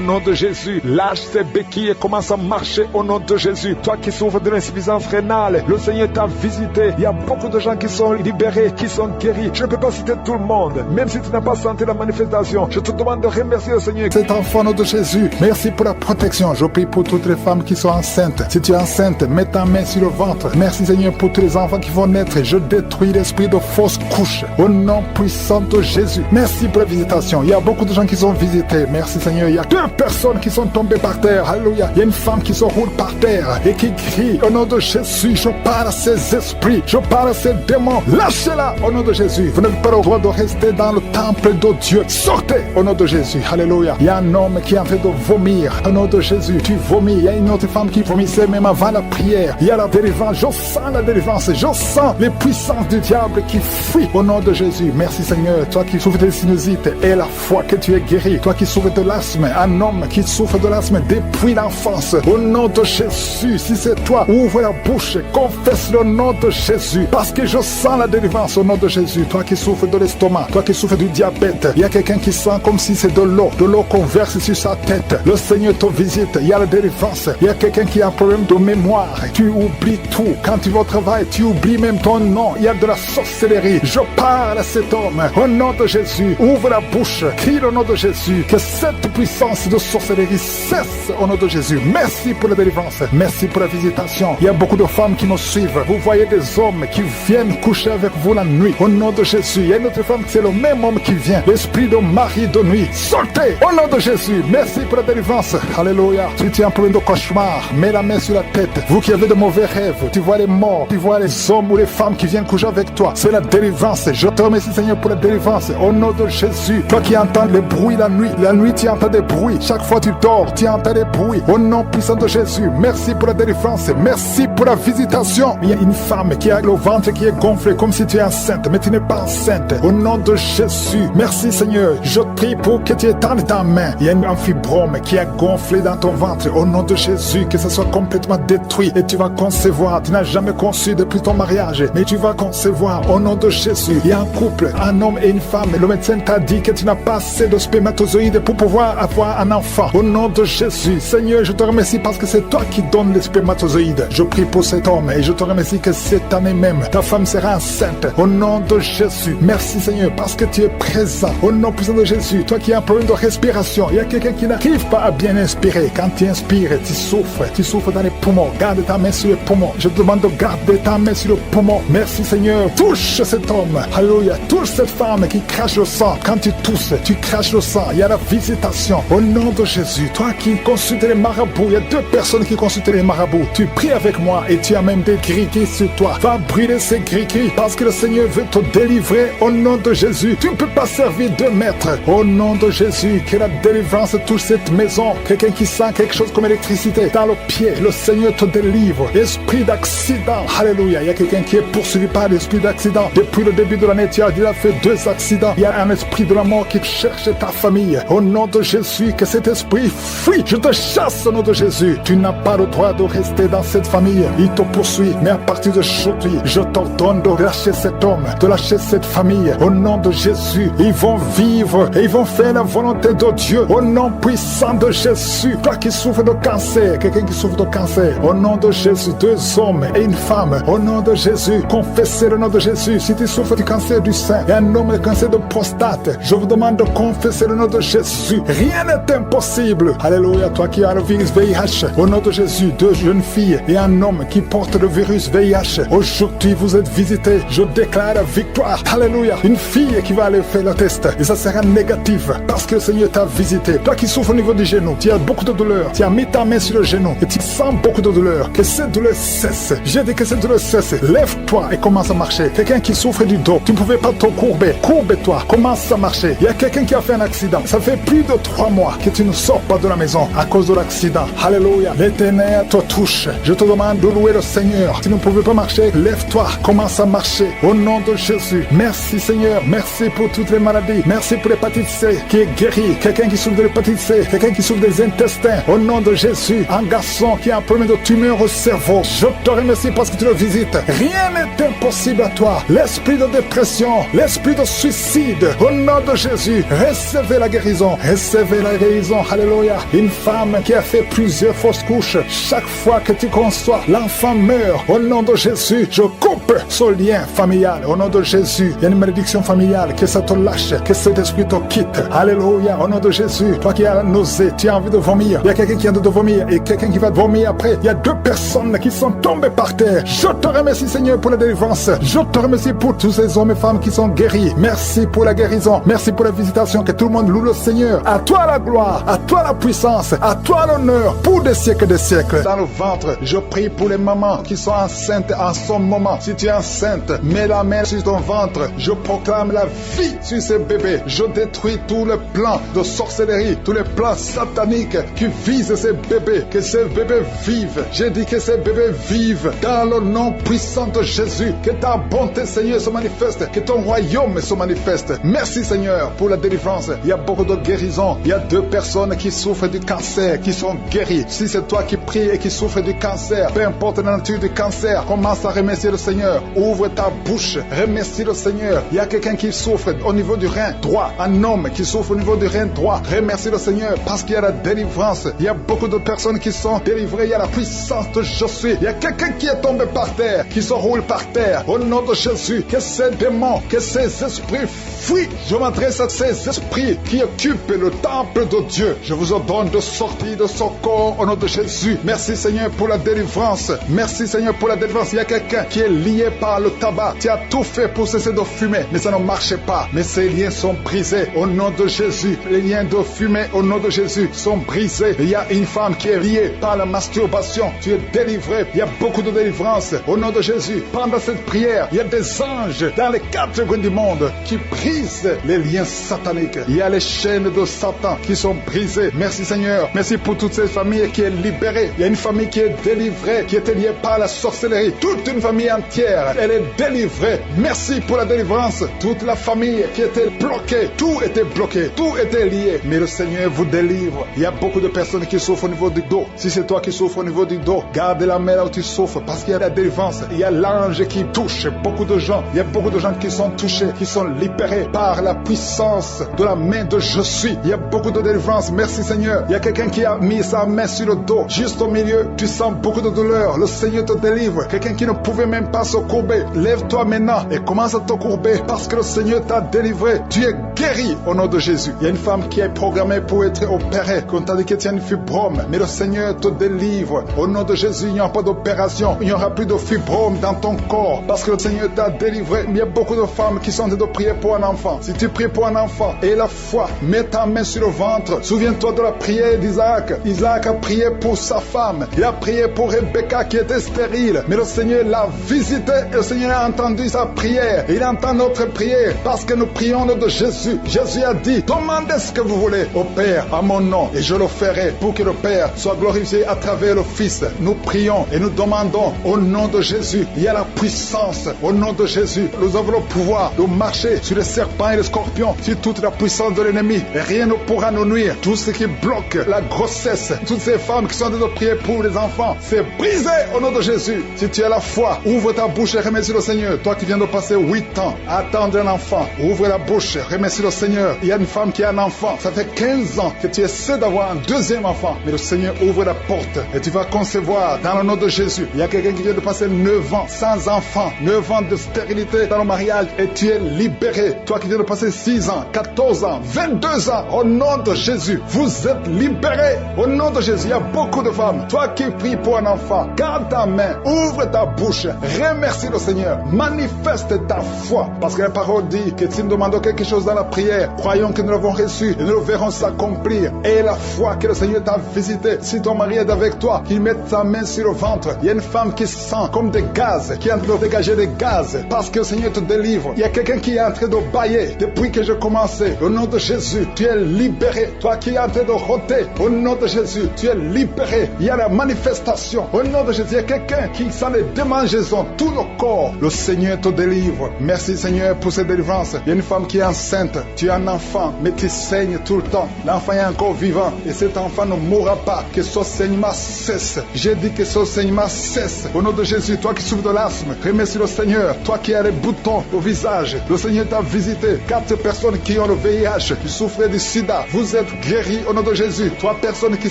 nom de Jésus, lâche ses béquilles et commence à marcher au nom de Jésus. Toi qui souffres de l'insuffisance rénale, le Seigneur t'a visité. Il y a beaucoup de gens qui sont libérés, qui sont guéris. Je ne peux pas citer tout le monde. Même si tu n'as pas senti la manifestation, je te demande de remercier le Seigneur. Cet enfant au nom de Jésus, merci pour la protection. Je prie pour toutes les femmes qui sont enceintes. Si tu es enceinte, mets ta main sur le ventre. Merci Seigneur pour tous les enfants qui vont naître. Je détruis l'esprit de fausse couche. Au nom puissant de Jésus. Merci pour la visitation. Il y a beaucoup de gens qui sont visités. Merci Seigneur. Il y a 2 personnes qui sont tombées par terre. Alléluia. Il y a une femme qui se roule par terre et qui crie au nom de Jésus. Je parle à ces esprits. Je parle à ces démons. Lâchez-la au nom de Jésus. Vous n'avez pas le droit de rester dans le temple de Dieu. Sortez au nom de Jésus. Alléluia. Il y a un homme qui est en train de vomir au nom de Jésus. Tu vomis. Il y a une autre femme qui vomissait même avant la prière. Il y a la délivrance. Je sens la délivrance. Je sens les puissances du diable qui fuient au nom de Jésus. Merci Seigneur. Toi qui souffres de sinusite et la foi que tu es guéri. Toi qui souffres de l'asthme. Un homme qui souffre de l'asthme depuis l'enfance. Au nom de Jésus. Si c'est toi, ouvre la bouche. Confesse le nom de Jésus. Parce que je sens la délivrance au nom de Jésus. Toi qui souffres de l'estomac. Toi qui souffres du diabète. Il y a quelqu'un qui sent comme si c'est de l'eau qu'on verse sur sa tête. Le Seigneur te visite. Il y a la délivrance. Il y a quelqu'un qui a un problème de mémoire. Tu oublies tout. Quand tu vas au travail, tu oublies même ton nom. Il y a de la sorcellerie. Je parle à cet homme. Au nom de Jésus, ouvre la bouche. Crie le nom de Jésus. Que cette puissance de sorcellerie cesse au nom de Jésus. Merci pour la délivrance. Merci pour la visitation. Il y a beaucoup de femmes qui nous suivent. Vous voyez des hommes qui viennent coucher avec vous la nuit. Au nom de Jésus. Il y a une autre femme, c'est le même homme qui vient. L'esprit de mari de nuit. Sortez au nom de Jésus. Merci pour la délivrance. Alléluia. Si tu as un problème de cauchemar, mets la main sur la tête. Vous qui avez de mauvais rêves, tu vois les morts, tu vois les hommes ou les femmes qui viennent coucher avec toi. C'est la délivrance. Je te remercie Seigneur pour la délivrance. Au nom de Jésus. Toi qui entends les bruits la nuit tu entends des bruits. Chaque fois tu dors, tu entends des bruits. Au nom puissant de Jésus. Merci pour la délivrance. Merci pour la visitation. Il y a une femme qui a le ventre qui est gonflé comme si tu es enceinte, mais tu n'es pas enceinte. Au nom de Jésus. Merci Seigneur. Je prie pour que tu étendes ta main. Il y a un fibrome qui a gonflé dans ton ventre. Au nom de Jésus, que ça soit complètement détruit et tu vas concevoir. Tu n'as jamais conçu depuis ton mariage, mais tu vas concevoir au nom de Jésus. Il y a un couple, un homme et une femme. Le médecin t'a dit que tu n'as pas assez de spermatozoïdes pour pouvoir avoir un enfant. Au nom de Jésus, Seigneur, je te remercie parce que c'est toi qui donnes les spermatozoïdes. Je prie pour cet homme et je te remercie que cette année même, ta femme sera enceinte. Au nom de Jésus, merci Seigneur parce que tu es présent. Au nom puissant de Jésus, toi qui as un problème de respiration, il y a quelqu'un qui n'arrive pas à bien inspirer. Quand tu inspires, tu souffres dans les poumons. Garde ta main sur les poumons. Je te demande de garder ta main sur le poumon. Merci Seigneur. Touche cet homme. Alléluia. Touche cette femme qui crache le sang. Quand tu tousses, tu craches le sang. Il y a la visitation. Au nom de Jésus, toi qui consultes les marabouts, il y a 2 personnes qui consultent les marabouts. Tu pries avec moi et tu as même des gris-gris sur toi. Va brûler ces gris-gris parce que le Seigneur veut te délivrer. Au nom de Jésus, tu ne peux pas servir 2 maîtres. Au nom de Jésus, que la délivrance touche cette maison. Quelqu'un qui sent quelque chose comme électricité dans le pied, le Seigneur te délivre. Esprit d'accident, alléluia. Il y a quelqu'un qui est poursuivi par l'esprit d'accident. Depuis le début de l'année, tu as déjà fait 2 accidents. Il y a un esprit de la mort qui cherche ta famille. Au nom de Jésus, que cet esprit fuit. Je te chasse au nom de Jésus. Tu n'as pas le droit de rester dans cette famille. Il te poursuit, mais à partir d'aujourd'hui, je t'ordonne de lâcher cet homme, de lâcher cette famille. Au nom de Jésus, ils vont vivre et ils vont faire la volonté de Dieu. Au nom puissant de Jésus, toi qui souffres de cancer, quelqu'un qui souffre de cancer, au nom de Jésus, 2 hommes et une femme, au nom de Jésus, confessez le nom de Jésus. Si tu souffres du cancer du sein et un homme de cancer de prostate, je vous demande de confesser le nom de Jésus. Rien n'est impossible. Alléluia. Toi qui as le virus VIH, au nom de Jésus, 2 jeunes filles et un homme qui porte le virus VIH, aujourd'hui vous êtes être visité, je déclare la victoire. Alléluia. Une fille qui va aller faire le test et ça sera négatif parce que le Seigneur t'a visité. Toi qui souffres au niveau du genou, tu as beaucoup de douleur, tu as mis ta main sur le genou et tu sens beaucoup de douleur. Que cette douleur cesse. J'ai dit que cette douleur cesse. Lève-toi et commence à marcher. Quelqu'un qui souffre du dos, tu ne pouvais pas te courber. Courbe-toi, commence à marcher. Il y a quelqu'un qui a fait un accident. Ça fait plus de 3 mois que tu ne sors pas de la maison à cause de l'accident. Alléluia. L'Éternel te touche. Je te demande de louer le Seigneur. Tu ne pouvais pas marcher, lève-toi, commence à marcher. Au nom de Jésus. Merci Seigneur. Merci pour toutes les maladies. Merci pour l'hépatite C qui est guérie. Quelqu'un qui souffre de l'hépatite C. Quelqu'un qui souffre des intestins. Au nom de Jésus. Un garçon qui a un problème de tumeur au cerveau. Je te remercie parce que tu le visites. Rien n'est impossible à toi. L'esprit de dépression, l'esprit de suicide. Au nom de Jésus. Recevez la guérison. Recevez la guérison. Alléluia. Une femme qui a fait plusieurs fausses couches. Chaque fois que tu conçois, l'enfant meurt. Au nom de Jésus, je coupe ce lien familial. Au nom de Jésus, il y a une malédiction familiale. Que ça te lâche, que cet esprit te quitte. Alléluia. Au nom de Jésus, toi qui as la nausée, tu as envie de vomir. Il y a quelqu'un qui a envie de vomir et quelqu'un qui va vomir après. Il y a 2 personnes qui sont tombées par terre. Je te remercie Seigneur pour la délivrance. Je te remercie pour tous ces hommes et femmes qui sont guéris. Merci pour la guérison. Merci pour la visitation. Que tout le monde loue le Seigneur. À toi la gloire, à toi la puissance, à toi l'honneur pour des siècles des siècles. Dans le ventre, je prie pour les mamans qui sont enceintes en ce moment. Si tu es enceinte, mets la main sur ton ventre. Je proclame la vie sur ces bébés. Je détruis tous les plans de sorcellerie, tous les plans sataniques qui visent ces bébés. Que ces bébés vivent. J'ai dit que ces bébés vivent dans le nom puissant de Jésus. Que ta bonté, Seigneur, se manifeste. Que ton royaume se manifeste. Merci, Seigneur, pour la délivrance. Il y a beaucoup de guérisons. Il y a 2 personnes qui souffrent du cancer, qui sont guéries. Si c'est toi qui pries et qui souffres du cancer, peu importe la nature du cancer, commence à remercier le Seigneur. Ouvre ta bouche. Remercie le Seigneur. Il y a quelqu'un qui souffre au niveau du rein droit. Un homme qui souffre au niveau du rein droit. Remercie le Seigneur parce qu'il y a la délivrance. Il y a beaucoup de personnes qui sont délivrées. Il y a la puissance de je suis. Il y a quelqu'un qui est tombé par terre, qui se roule par terre. Au nom de Jésus, que ces démons, que ces esprits fuient. Je m'adresse à ces esprits qui occupent le temple de Dieu. Je vous ordonne de sortir de son corps au nom de Jésus. Merci Seigneur pour la délivrance. Merci Seigneur pour la délivrance. Il y a quelqu'un qui est lié par le tabac. Tu as tout fait pour cesser de fumer, mais ça ne marchait pas. Mais ces liens sont brisés au nom de Jésus. Les liens de fumée au nom de Jésus sont brisés. Il y a une femme qui est liée par la masturbation. Tu es délivré. Il y a beaucoup de délivrance au nom de Jésus. Pendant cette prière, il y a des anges dans les 4 coins du monde qui brisent les liens sataniques. Il y a les chaînes de Satan qui sont brisées. Merci Seigneur. Merci pour toutes ces familles qui est libérée. Il y a une famille qui est délivrée, qui était liée par la sorcellerie. Toute une famille entière, elle est délivrée. Merci pour la délivrance. Toute la famille qui était bloquée, tout était bloqué, tout était lié. Mais le Seigneur vous délivre. Il y a beaucoup de personnes qui souffrent au niveau du dos. Si c'est toi qui souffres au niveau du dos, garde la main là où tu souffres parce qu'il y a la délivrance. Il y a l'ange qui touche beaucoup de gens. Il y a beaucoup de gens qui sont touchés, qui sont libérés par la puissance de la main de je suis. Il y a beaucoup de délivrance. Merci Seigneur. Il y a quelqu'un qui a mis sa main sur le dos. Juste au milieu, tu sens beaucoup de douleur. Le Seigneur te délivre. Quelqu'un qui ne pouvait même pas se courber. Lève-toi maintenant et commence à te courber parce que le Seigneur t'a délivré. Tu es guéri au nom de Jésus. Il y a une femme qui est programmée pour être opérée. Quand t'a dit que tu as une fibrome, mais le Seigneur te délivre. Au nom de Jésus, il n'y aura pas d'opération. Il n'y aura plus de fibrome dans ton corps parce que le Seigneur t'a délivré. Mais il y a beaucoup de femmes qui sont en train de prier pour un enfant. Si tu pries pour un enfant et la foi, mets ta main sur le ventre. Souviens-toi de la prière d'Isaac. Isaac a prié pour sa femme. Il a prié pour Rebecca qui était stérile. Mais le Seigneur l'a visité et le Seigneur a entendu sa prière. Et il entend notre prière parce que nous prions au nom de Jésus. Jésus a dit, demandez ce que vous voulez au Père à mon nom et je le ferai pour que le Père soit glorifié à travers le Fils. Nous prions et nous demandons au nom de Jésus. Il y a la puissance au nom de Jésus. Nous avons le pouvoir de marcher sur les serpents et les scorpions, sur toute la puissance de l'ennemi. Et rien ne pourra nous nuire. Tout ce qui bloque la grossesse, toutes ces femmes qui sont en train de prier pour les enfants, c'est brisé au nom de Jésus. Si tu as la foi, ouvre ta bouche et remercie le Seigneur. Toi qui viens de passer 8 ans à attendre un enfant, ouvre la bouche, remercie le Seigneur. Il y a une femme qui a un enfant. Ça fait 15 ans que tu essaies d'avoir un deuxième enfant. Mais le Seigneur ouvre la porte et tu vas concevoir dans le nom de Jésus. Il y a quelqu'un qui vient de passer 9 ans sans enfant, 9 ans de stérilité dans le mariage et tu es libéré. Toi qui viens de passer 6 ans, 14 ans, 22 ans, au nom de Jésus, vous êtes libérés. Au nom de Jésus, il y a beaucoup de femmes. Toi qui pries pour un enfant, garde ta main, ouvre ta bouche, remercie Merci le Seigneur. Manifeste ta foi. Parce que la parole dit que si nous demandons quelque chose dans la prière, croyons que nous l'avons reçu et nous le verrons s'accomplir. Et la foi que le Seigneur t'a visité. Si ton mari est avec toi, qu'il mette sa main sur le ventre. Il y a une femme qui sent comme des gaz, qui est en train de dégager des gaz. Parce que le Seigneur te délivre. Il y a quelqu'un qui est en train de bailler depuis que j'ai commencé. Au nom de Jésus, tu es libéré. Toi qui es en train de rôter, au nom de Jésus, tu es libéré. Il y a la manifestation. Au nom de Jésus, il y a quelqu'un qui sent les démangeaisons, tout le corps. Le Seigneur te délivre. Merci Seigneur pour cette délivrance. Il y a une femme qui est enceinte. Tu es un enfant, mais tu saignes tout le temps. L'enfant est encore vivant et cet enfant ne mourra pas. Que ce saignement cesse. J'ai dit que ce saignement cesse. Au nom de Jésus, toi qui souffres de l'asthme, remercie le Seigneur. Toi qui as les boutons au visage, le Seigneur t'a visité. 4 personnes qui ont le VIH, qui souffrent du sida, vous êtes guéris au nom de Jésus. 3 personnes qui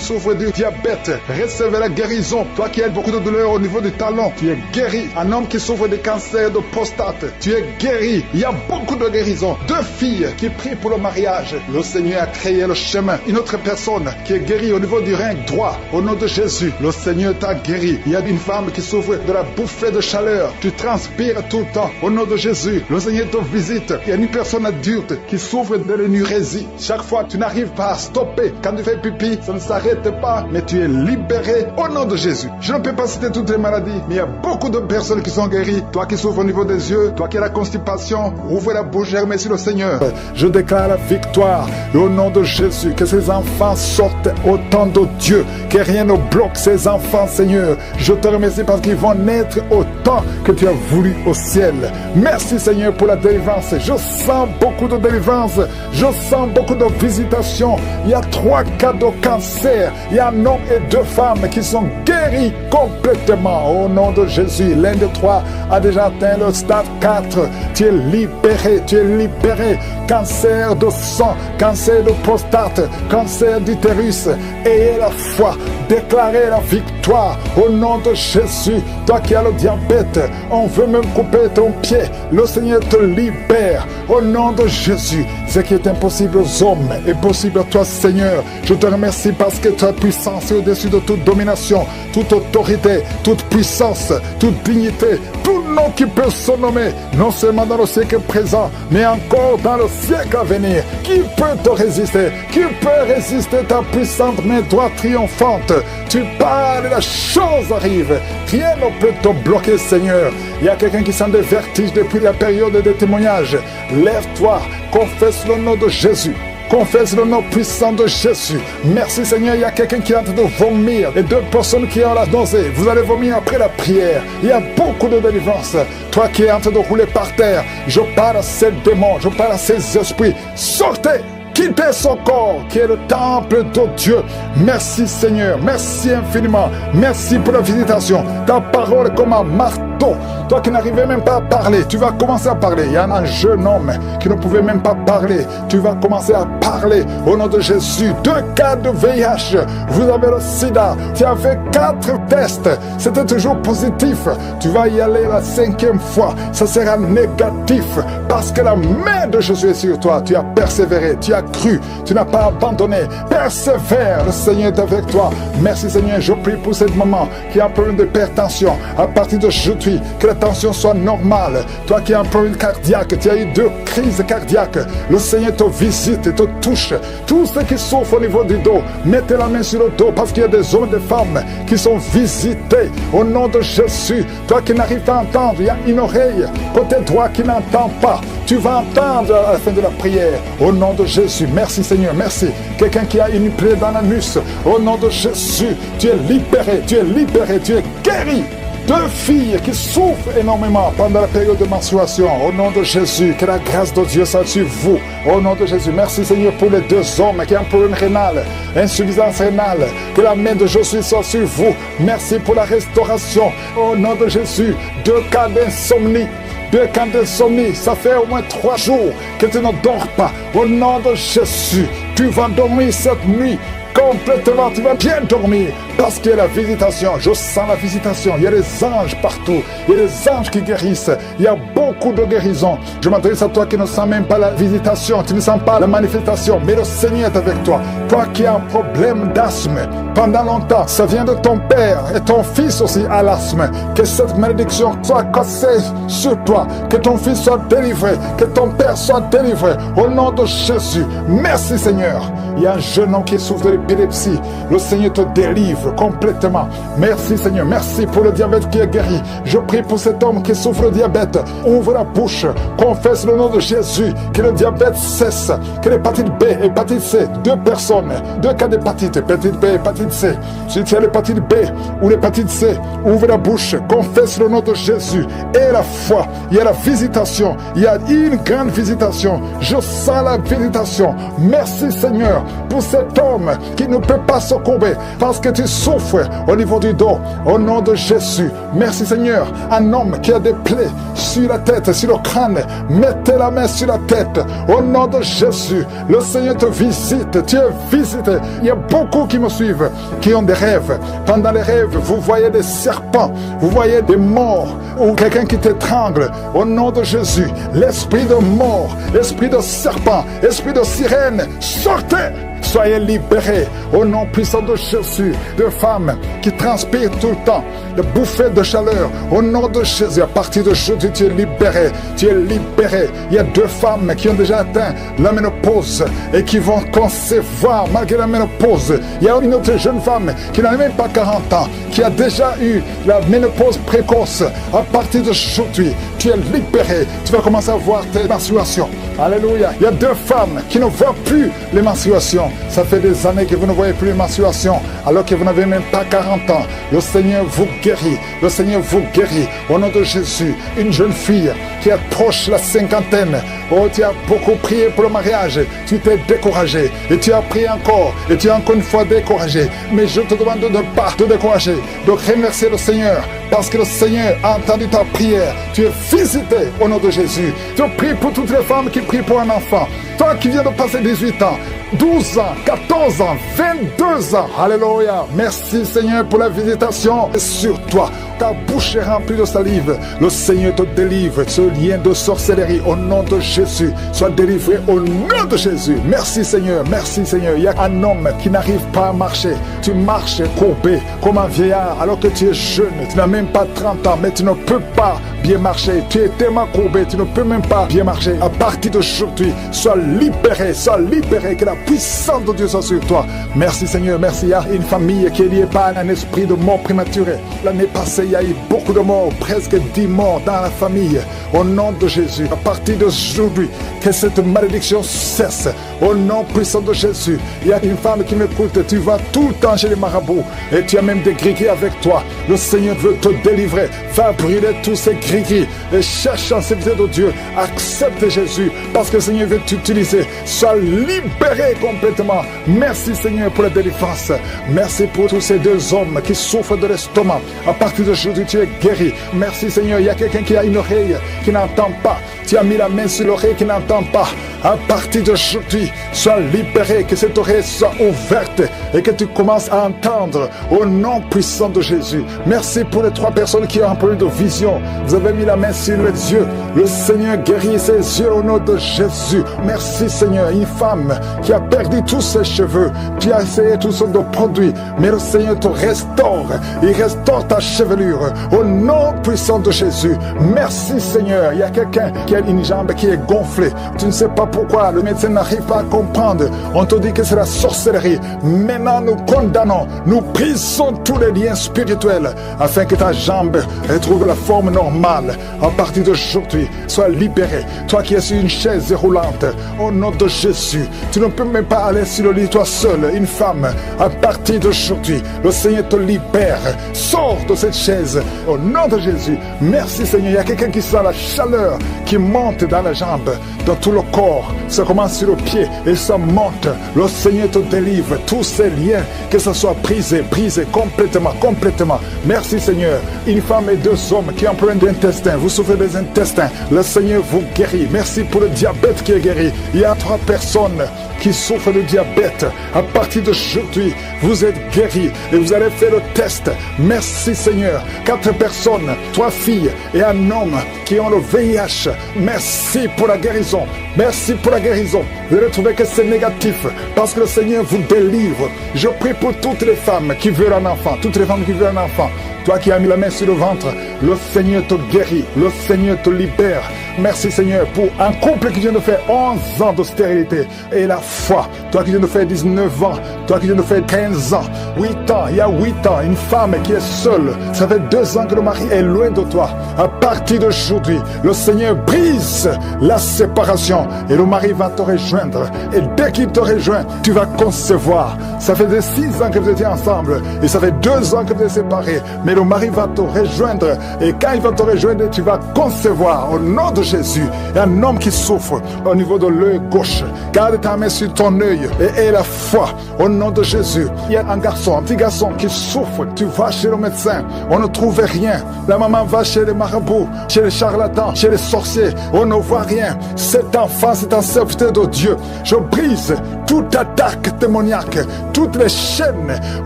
souffrent du diabète, recevez la guérison. Toi qui as beaucoup de douleurs au niveau du talon, tu es guéri. Un homme qui souffre de cancer de prostate, tu es guéri. Il y a beaucoup de guérisons. 2 filles qui prient pour le mariage, le Seigneur a créé le chemin. Une autre personne qui est guérie au niveau du rein droit, au nom de Jésus, le Seigneur t'a guéri. Il y a une femme qui souffre de la bouffée de chaleur, tu transpires tout le temps, au nom de Jésus, le Seigneur te visite. Il y a une personne adulte qui souffre de l'énurésie. Chaque fois, tu n'arrives pas à stopper. Quand tu fais pipi, ça ne s'arrête pas, mais tu es libéré au nom de Jésus. Je ne peux pas citer toutes les maladies, mais il y a beaucoup de personnes qui sont guéries. Toi qui souffres au niveau des yeux, toi qui as la constipation, ouvre la bouche et remercie le Seigneur. Je déclare la victoire au nom de Jésus. Que ces enfants sortent au temps de Dieu. Que rien ne bloque ces enfants, Seigneur. Je te remercie parce qu'ils vont naître au temps que tu as voulu au ciel. Merci, Seigneur, pour la délivrance. Je sens beaucoup de délivrance. Je sens beaucoup de visitations. Il y a 3 cas de cancer. Il y a un homme et 2 femmes qui sont guéris complètement. Au nom de Jésus, l'un des 3 a déjà atteint le stade 4. Tu es libéré, tu es libéré. Cancer de sang, cancer de prostate, cancer d'utérus. Ayez la foi, déclarez la victoire au nom de Jésus. Toi qui as le diabète, on veut même couper ton pied. Le Seigneur te libère au nom de Jésus. Ce qui est impossible aux hommes est possible à toi, Seigneur. Je te remercie parce que ta puissance est au-dessus de toute domination, toute autorité, toute puissance, toute dignité, tout nom qui peut se nommer, non seulement dans le siècle présent, mais encore dans le siècle à venir. Qui peut te résister? Qui peut résister ta puissante main droite triomphante? Tu parles et la chose arrive. Rien ne peut te bloquer, Seigneur. Il y a quelqu'un qui sent des vertiges depuis la période des témoignages. Lève-toi, confesse le nom de Jésus. Confesse le nom puissant de Jésus. Merci Seigneur, il y a quelqu'un qui est en train de vomir et 2 personnes qui ont la nausée. Vous allez vomir après la prière. Il y a beaucoup de délivrance. Toi qui es en train de rouler par terre, je parle à ces démons, je parle à ces esprits. Sortez! Quittez son corps qui est le temple de Dieu. Merci Seigneur, merci infiniment. Merci pour la visitation. Ta parole est comme un marteau. Toi qui n'arrivais même pas à parler, tu vas commencer à parler. Il y a un jeune homme qui ne pouvait même pas parler. Tu vas commencer à parler au nom de Jésus. 2 cas de VIH. Vous avez le sida. Tu as fait 4 tests. C'était toujours positif. Tu vas y aller la 5e fois. Ça sera négatif parce que la main de Jésus est sur toi. Tu as persévéré. Tu as cru, tu n'as pas abandonné. Persévère, le Seigneur est avec toi. Merci Seigneur, je prie pour cette maman qui a un problème d'hypertension. À partir d'aujourd'hui, que la tension soit normale. Toi qui as un problème cardiaque, tu as eu 2 crises cardiaques. Le Seigneur te visite et te touche. Tous ceux qui souffrent au niveau du dos, mettez la main sur le dos parce qu'il y a des hommes et des femmes qui sont visités au nom de Jésus. Toi qui n'arrives pas à entendre, il y a une oreille côté droit qui n'entend pas. Tu vas entendre à la fin de la prière au nom de Jésus. Merci Seigneur, merci. Quelqu'un qui a une plaie dans l'anus, au nom de Jésus, tu es libéré, tu es libéré, tu es guéri. 2 filles qui souffrent énormément pendant la période de menstruation, au nom de Jésus, que la grâce de Dieu soit sur vous, au nom de Jésus. Merci Seigneur pour les 2 hommes qui ont un problème rénal, insuffisance rénale, que la main de Jésus soit sur vous. Merci pour la restauration, au nom de Jésus. 2 cas d'insomnie. 2 cas d'insomnie, ça fait au moins 3 jours que tu ne dors pas. Au nom de Jésus, tu vas dormir cette nuit complètement, tu vas bien dormir. parce qu'il y a la visitation. Je sens la visitation. Il y a des anges partout. Il y a des anges qui guérissent. Il y a beaucoup de guérisons. Je m'adresse à toi qui ne sens même pas la visitation, tu ne sens pas la manifestation, mais le Seigneur est avec toi. Toi qui as un problème d'asthme, pendant longtemps, ça vient de ton père et ton fils aussi a l'asthme. Que cette malédiction soit cassée sur toi, que ton fils soit délivré, que ton père soit délivré, au nom de Jésus. Merci Seigneur. Il y a un jeune homme qui souffre de l'épilepsie. Le Seigneur te délivre complètement. Merci Seigneur. Merci pour le diabète qui est guéri. Je prie pour cet homme qui souffre de diabète. Ouvre la bouche. Confesse le nom de Jésus. Que le diabète cesse. Que l'hépatite B, hépatite C, 2 personnes, 2 cas d'hépatite. Hépatite B, hépatite C. Si tu as l'hépatite B ou l'hépatite C, ouvre la bouche. Confesse le nom de Jésus. Et la foi. Il y a la visitation. Il y a une grande visitation. Je sens la visitation. Merci Seigneur pour cet homme qui ne peut pas se courber parce que tu souffres au niveau du dos. Au nom de Jésus. Merci Seigneur. Un homme qui a des plaies sur la tête, sur le crâne. Mettez la main sur la tête. Au nom de Jésus. Le Seigneur te visite. Tu es visité. Il y a beaucoup qui me suivent, qui ont des rêves. Pendant les rêves, vous voyez des serpents. Vous voyez des morts ou quelqu'un qui t'étrangle. Au nom de Jésus. L'esprit de mort, l'esprit de serpent, l'esprit de sirène, sortez! Soyez libérés au nom puissant de Jésus. De femmes qui transpirent tout le temps, de bouffées de chaleur. Au nom de Jésus, à partir de aujourd'hui, tu es libéré. Tu es libéré. Il y a 2 femmes qui ont déjà atteint la ménopause et qui vont concevoir malgré la ménopause. Il y a une autre jeune femme qui n'a même pas 40 ans, qui a déjà eu la ménopause précoce. À partir d'aujourd'hui, tu es libéré. Tu vas commencer à voir tes menstruations. Alléluia. Il y a 2 femmes qui ne voient plus les menstruations. Ça fait des années que vous ne voyez plus les menstruations, alors que vous n'avez même pas 40 ans. Le Seigneur vous guérit. Le Seigneur vous guérit. Au nom de Jésus, une jeune fille qui approche la cinquantaine. Oh, tu as beaucoup prié pour le mariage. Tu t'es découragé. Et tu as prié encore. Et tu es encore une fois découragé. Mais je te demande de ne pas te décourager. De remercier le Seigneur. Parce que le Seigneur a entendu ta prière. Tu es visité au nom de Jésus. Je prie pour toutes les femmes qui prient pour un enfant. Toi qui viens de passer 18 ans, 12 ans, 14 ans, 22 ans. Alléluia. Merci Seigneur pour la visitation sur toi. Ta bouche est remplie de salive. Le Seigneur te délivre. Ce lien de sorcellerie au nom de Jésus. Sois délivré au nom de Jésus. Merci Seigneur. Merci Seigneur. Il y a un homme qui n'arrive pas à marcher. Tu marches courbé comme un vieillard alors que tu es jeune. Tu n'as même pas 30 ans mais tu ne peux pas bien marcher. Tu es tellement courbé. Tu ne peux même pas bien marcher. À partir d'aujourd'hui, sois libéré. Sois libéré. Que la puissance de Dieu soit sur toi. Merci Seigneur. Merci. Il y a une famille qui est liée par un esprit de mort prématurée. L'année passée, il y a eu beaucoup de morts, presque 10 morts dans la famille. Au nom de Jésus, à partir d'aujourd'hui, que cette malédiction cesse. Au nom puissant de Jésus, il y a une femme qui m'écoute. Tu vas tout le temps chez les marabouts et tu as même des gris-gris avec toi. Le Seigneur veut te délivrer. Va brûler tous ces gris-gris et cherche en sécurité de Dieu. Accepte Jésus parce que le Seigneur veut t'utiliser. Sois libéré complètement. Merci Seigneur pour la délivrance. Merci pour tous ces 2 hommes qui souffrent de l'estomac. À partir d'aujourd'hui, tu es guéri. Merci Seigneur. Il y a quelqu'un qui a une oreille qui n'entend pas. Tu as mis la main sur l'oreille qui n'entend pas. À partir d'aujourd'hui, sois libéré, que cette oreille soit ouverte et que tu commences à entendre au nom puissant de Jésus. Merci pour les 3 personnes qui ont un problème de vision. Vous avez mis la main sur les yeux. Le Seigneur guérit ses yeux au nom de Jésus. Merci Seigneur. Une femme qui a perdu tous ses cheveux, qui a essayé toutes sortes de produits, mais le Seigneur te restaure. Il restaure ta chevelure au nom puissant de Jésus. Merci Seigneur. Il y a quelqu'un qui a une jambe qui est gonflée. Tu ne sais pas pourquoi. Le médecin n'arrive pas à comprendre. On te dit que c'est la sorcellerie. Maintenant, nous condamnons. Nous brisons tous les liens spirituels afin que ta jambe retrouve la forme normale. À partir d'aujourd'hui, sois libéré. Toi qui es sur une chaise roulante, au nom de Jésus, tu ne peux même pas aller sur le lit toi seul, une femme. À partir d'aujourd'hui, le Seigneur te libère. Sors de cette chaise au nom de Jésus. Merci Seigneur. Il y a quelqu'un qui sent la chaleur qui monte dans la jambe, dans tout le corps. corps, ça commence sur le pied et ça monte. Le Seigneur te délivre. Tous ces liens, que ce soit brisé complètement. Merci Seigneur. Une femme et 2 hommes qui ont un problème d'intestin, vous souffrez des intestins, le Seigneur vous guérit. Merci pour le diabète qui est guéri. Il y a 3 personnes qui souffrent de diabète. À partir d'aujourd'hui, vous êtes guéris et vous allez faire le test. Merci Seigneur. 4 personnes, 3 filles et un homme qui ont le VIH. Merci pour la guérison. Merci pour la guérison. Vous allez trouver que c'est négatif parce que le Seigneur vous délivre. Je prie pour toutes les femmes qui veulent un enfant. Toutes les femmes qui veulent un enfant. Toi qui as mis la main sur le ventre, le Seigneur te guérit. Le Seigneur te libère. Merci Seigneur pour un couple qui vient de faire 11 ans de stérilité et la foi. Toi qui viens de faire 19 ans, toi qui viens de faire 15 ans, 8 ans, il y a 8 ans, une femme qui est seule. Ça fait 2 ans que le mari est loin de toi. À partir d'aujourd'hui, le Seigneur brise la séparation et le mari va te rejoindre. Et dès qu'il te rejoint, tu vas concevoir. Ça fait 6 ans que vous étiez ensemble et ça fait 2 ans que vous êtes séparés. Mais le mari va te rejoindre et quand il va te rejoindre, tu vas concevoir au nom de Jésus. Il y a un homme qui souffre au niveau de l'œil gauche. Garde ta main sur ton œil et aie la foi au nom de Jésus. Il y a un petit garçon qui souffre. Tu vas chez le médecin, on ne trouve rien. La maman va chez les marabouts, chez les charlatans, chez les sorciers, on ne voit rien. Cet enfant, c'est un serviteur de Dieu. Je brise toute attaque démoniaque, toutes les chaînes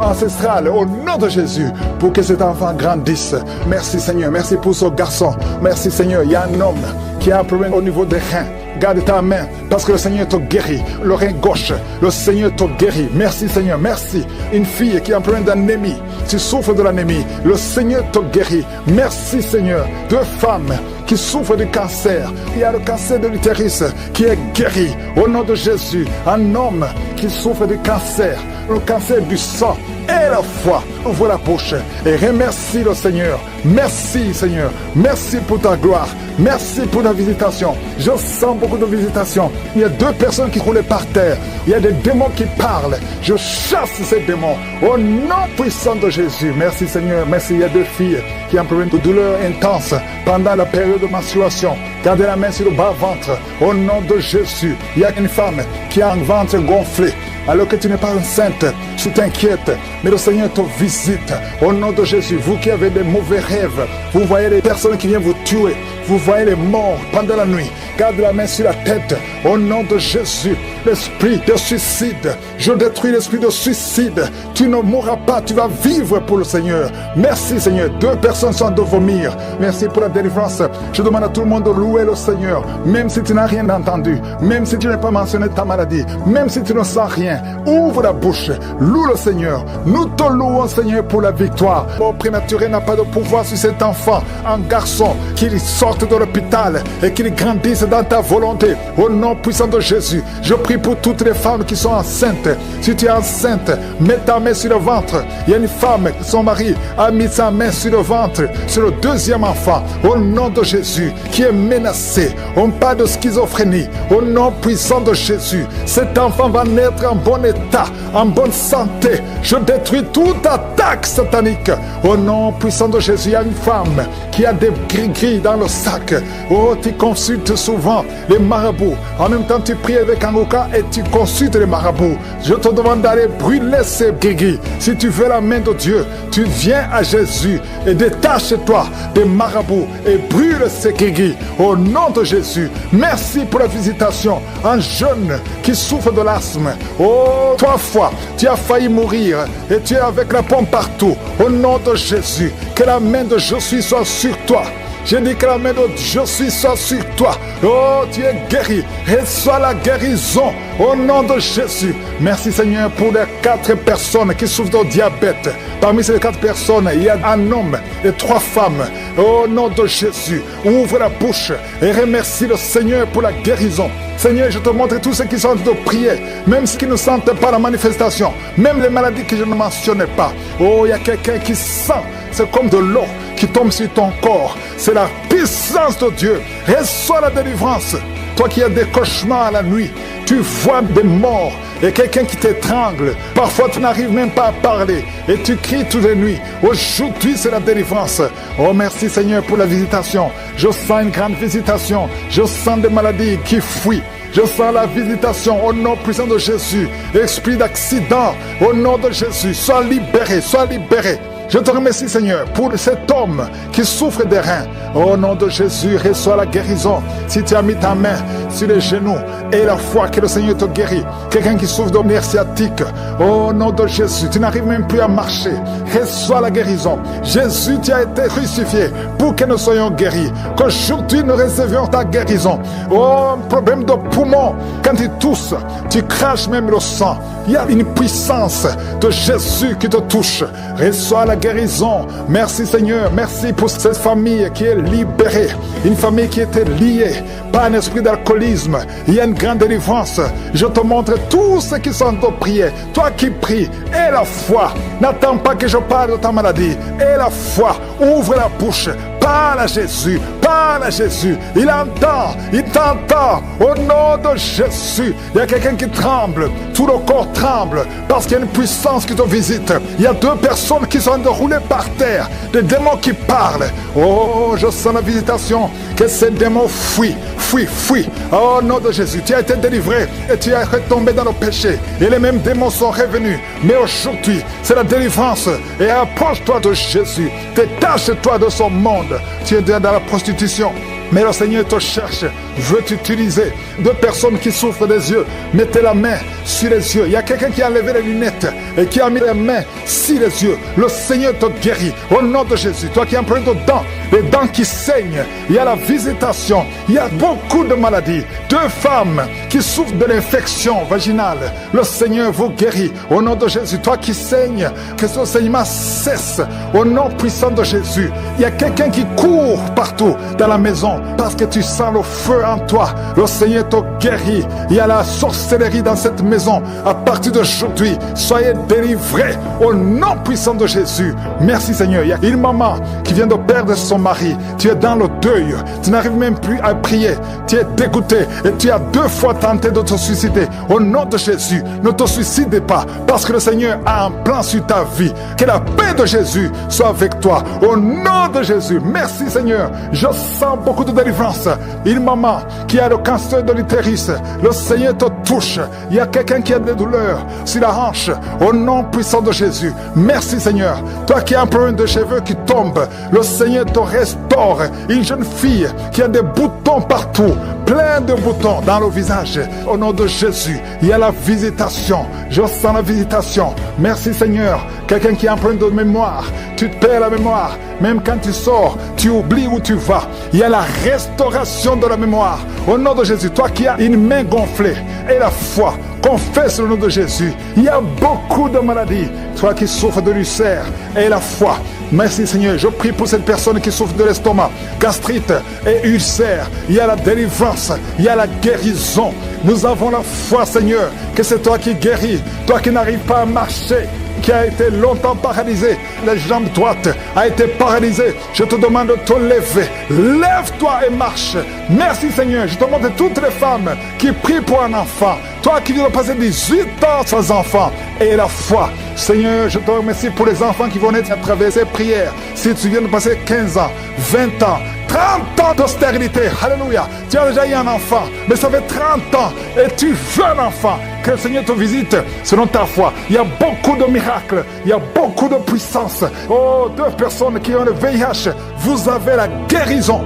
ancestrales au nom de Jésus pour que cet enfant grandisse. Merci Seigneur, merci pour ce garçon. Merci Seigneur, il y a un homme qui a un problème au niveau des reins. Garde ta main parce que le Seigneur te guérit. Le rein gauche, le Seigneur te guérit. Merci Seigneur, merci. Une fille qui a un problème d'anémie, tu souffres de l'anémie, le Seigneur te guérit. Merci Seigneur. 2 femmes qui souffrent de cancer. Il y a le cancer de l'utérus qui est guéri au nom de Jésus. Un homme qui souffre de cancer, le cancer du sang. Et la foi, ouvre la bouche et remercie le Seigneur. Merci Seigneur, merci pour ta gloire, merci pour la visitation. Je sens beaucoup de visitations. Il y a 2 personnes qui roulaient par terre. Il y a des démons qui parlent. Je chasse ces démons au nom puissant de Jésus. Merci Seigneur, merci. Il y a 2 filles qui ont un problème de douleur intense pendant la période de menstruation. Gardez la main sur le bas-ventre au nom de Jésus. Il y a une femme qui a un ventre gonflé. Alors que tu n'es pas enceinte, tu t'inquiètes, mais le Seigneur te visite au nom de Jésus. Vous qui avez des mauvais rêves, vous voyez les personnes qui viennent vous tuer, vous voyez les morts pendant la nuit. Garde la main sur la tête au nom de Jésus. L'esprit de suicide, je détruis l'esprit de suicide. Tu ne mourras pas, tu vas vivre pour le Seigneur. Merci Seigneur. 2 personnes sont de vomir. Merci pour la délivrance. Je demande à tout le monde de louer le Seigneur, même si tu n'as rien entendu, même si tu n'as pas mentionné ta maladie, même si tu ne sens rien. Ouvre la bouche, loue le Seigneur. Nous te louons Seigneur pour la victoire. Mort prématuré n'a pas de pouvoir sur cet enfant, un garçon, qu'il sorte de l'hôpital et qu'il grandisse dans ta volonté. Au nom puissant de Jésus, je prie pour toutes les femmes qui sont enceintes. Si tu es enceinte, mets ta main sur le ventre. Il y a une femme, son mari a mis sa main sur le ventre, sur le 2e enfant. Au nom de Jésus, qui est menacé. On parle de schizophrénie. Au nom puissant de Jésus, cet enfant va naître en bon état, en bonne santé. Je détruis toute attaque satanique. Au nom puissant de Jésus, il y a une femme qui a des gris-gris dans le sac. Oh, tu consultes souvent les marabouts. En même temps, tu pries avec un Angoka et tu consultes les marabouts. Je te demande d'aller brûler ces gris-gris. Si tu veux la main de Dieu, tu viens à Jésus et détache-toi des marabouts et brûle ces gris-gris. Au nom de Jésus, merci pour la visitation. Un jeune qui souffre de l'asthme. Oh, 3 fois, tu as failli mourir et tu es avec la pompe partout. Au nom de Jésus, que la main de Jésus soit sur toi. Je dis que la main de Jésus soit sur toi. Oh, tu es guéri. Reçois la guérison au nom de Jésus. Merci Seigneur pour les 4 personnes qui souffrent de diabète. Parmi ces 4 personnes, il y a un homme et 3 femmes. Au nom de Jésus, ouvre la bouche et remercie le Seigneur pour la guérison. Seigneur, je te montre tous ceux qui sont en train de prier, même ceux qui ne sentent pas la manifestation, même les maladies que je ne mentionnais pas. Oh, il y a quelqu'un qui sent, c'est comme de l'eau qui tombe sur ton corps. C'est la puissance de Dieu. Reçois la délivrance. Toi qui as des cauchemars la nuit, tu vois des morts et quelqu'un qui t'étrangle. Parfois tu n'arrives même pas à parler et tu cries toutes les nuits. Aujourd'hui c'est la délivrance. Oh merci Seigneur pour la visitation. Je sens une grande visitation. Je sens des maladies qui fuient. Je sens la visitation au nom puissant de Jésus. Esprit d'accident, au nom de Jésus, sois libéré, sois libéré. Je te remercie, Seigneur, pour cet homme qui souffre des reins. Au nom de Jésus, reçois la guérison. Si tu as mis ta main sur les genoux et la foi que le Seigneur te guérit. Quelqu'un qui souffre de nerf sciatique, au nom de Jésus, tu n'arrives même plus à marcher. Reçois la guérison. Jésus, tu as été crucifié pour que nous soyons guéris. Qu'aujourd'hui, nous recevions ta guérison. Oh, un problème de poumon. Quand tu tousses, tu craches même le sang. Il y a une puissance de Jésus qui te touche. Reçois la guérison. Merci Seigneur. Merci pour cette famille qui est libérée. Une famille qui était liée par un esprit d'alcoolisme. Il y a une grande délivrance. Je te montre tous ceux qui sont en train de prier. Toi qui pries, aie la foi. N'attends pas que je parle de ta maladie. Aie la foi. Ouvre la bouche. Parle à Jésus, parle à Jésus. Il entend, il t'entend. Au nom de Jésus, il y a quelqu'un qui tremble. Tout le corps tremble parce qu'il y a une puissance qui te visite. Il y a 2 personnes qui sont enroulées par terre. Des démons qui parlent. Oh, je sens la visitation. Que ces démons fuient, fuient, fuient. Au nom de Jésus, tu as été délivré et tu es retombé dans le péché. Et les mêmes démons sont revenus. Mais aujourd'hui, c'est la délivrance. Et approche-toi de Jésus. Détache-toi de son monde. Tu es dans la prostitution, mais le Seigneur te cherche, veut t'utiliser. 2 personnes qui souffrent des yeux, mettez la main sur les yeux. Il y a quelqu'un qui a levé les lunettes et qui a mis les mains sur les yeux. Le Seigneur te guérit au nom de Jésus. Toi qui as un problème de dents, les dents qui saignent, il y a la visitation. Il y a beaucoup de maladies. 2 femmes qui souffrent de l'infection vaginale, le Seigneur vous guérit au nom de Jésus. Toi qui saignes, que ce saignement cesse au nom puissant de Jésus. Il y a quelqu'un qui court partout dans la maison parce que tu sens le feu en toi. Le Seigneur te guérit. Il y a la sorcellerie dans cette maison. À partir d'aujourd'hui, soyez délivrés au nom puissant de Jésus. Merci Seigneur. Il y a une maman qui vient de perdre son mari. Tu es dans le deuil. Tu n'arrives même plus à prier. Tu es dégoûté et tu as 2 fois tenté de te suicider. Au nom de Jésus, ne te suicide pas parce que le Seigneur a un plan sur ta vie. Que la paix de Jésus soit avec toi. Au nom de Jésus. Merci Seigneur. Je sens beaucoup de délivrance. Une maman qui a le cancer de l'utérus, le Seigneur te touche. Il y a quelqu'un qui a des douleurs sur la hanche. Au nom puissant de Jésus. Merci Seigneur. Toi qui as un problème de cheveux qui tombe, le Seigneur te restaure. Une jeune fille qui a des boutons partout, plein de boutons dans le visage. Au nom de Jésus, il y a la visitation. Je sens la visitation. Merci Seigneur. Quelqu'un qui a un problème de mémoire, tu te perds la mémoire. Même quand tu sors, tu oublies où tu vas. Il y a la restauration de la mémoire. Au nom de Jésus, toi qui as une main gonflée et la foi, confesse le nom de Jésus. Il y a beaucoup de maladies. Toi qui souffres de l'ulcère et la foi. Merci Seigneur. Je prie pour cette personne qui souffre de l'estomac, gastrite et ulcère. Il y a la délivrance. Il y a la guérison. Nous avons la foi Seigneur que c'est toi qui guéris. Toi qui n'arrives pas à marcher, qui a été longtemps paralysé, la jambe droite a été paralysée. Je te demande de te lever. Lève-toi et marche. Merci Seigneur. Je te demande toutes les femmes qui prient pour un enfant. Toi qui viens de passer 18 ans sans enfant et la foi. Seigneur, je te remercie pour les enfants qui vont naître à travers ces prières. Si tu viens de passer 15 ans, 20 ans, 30 ans de stérilité, alléluia. Tu as déjà eu un enfant, mais ça fait 30 ans et tu veux un enfant. Que le Seigneur te visite selon ta foi. Il y a beaucoup de miracles, il y a beaucoup de puissance. Oh, 2 personnes qui ont le VIH, vous avez la guérison.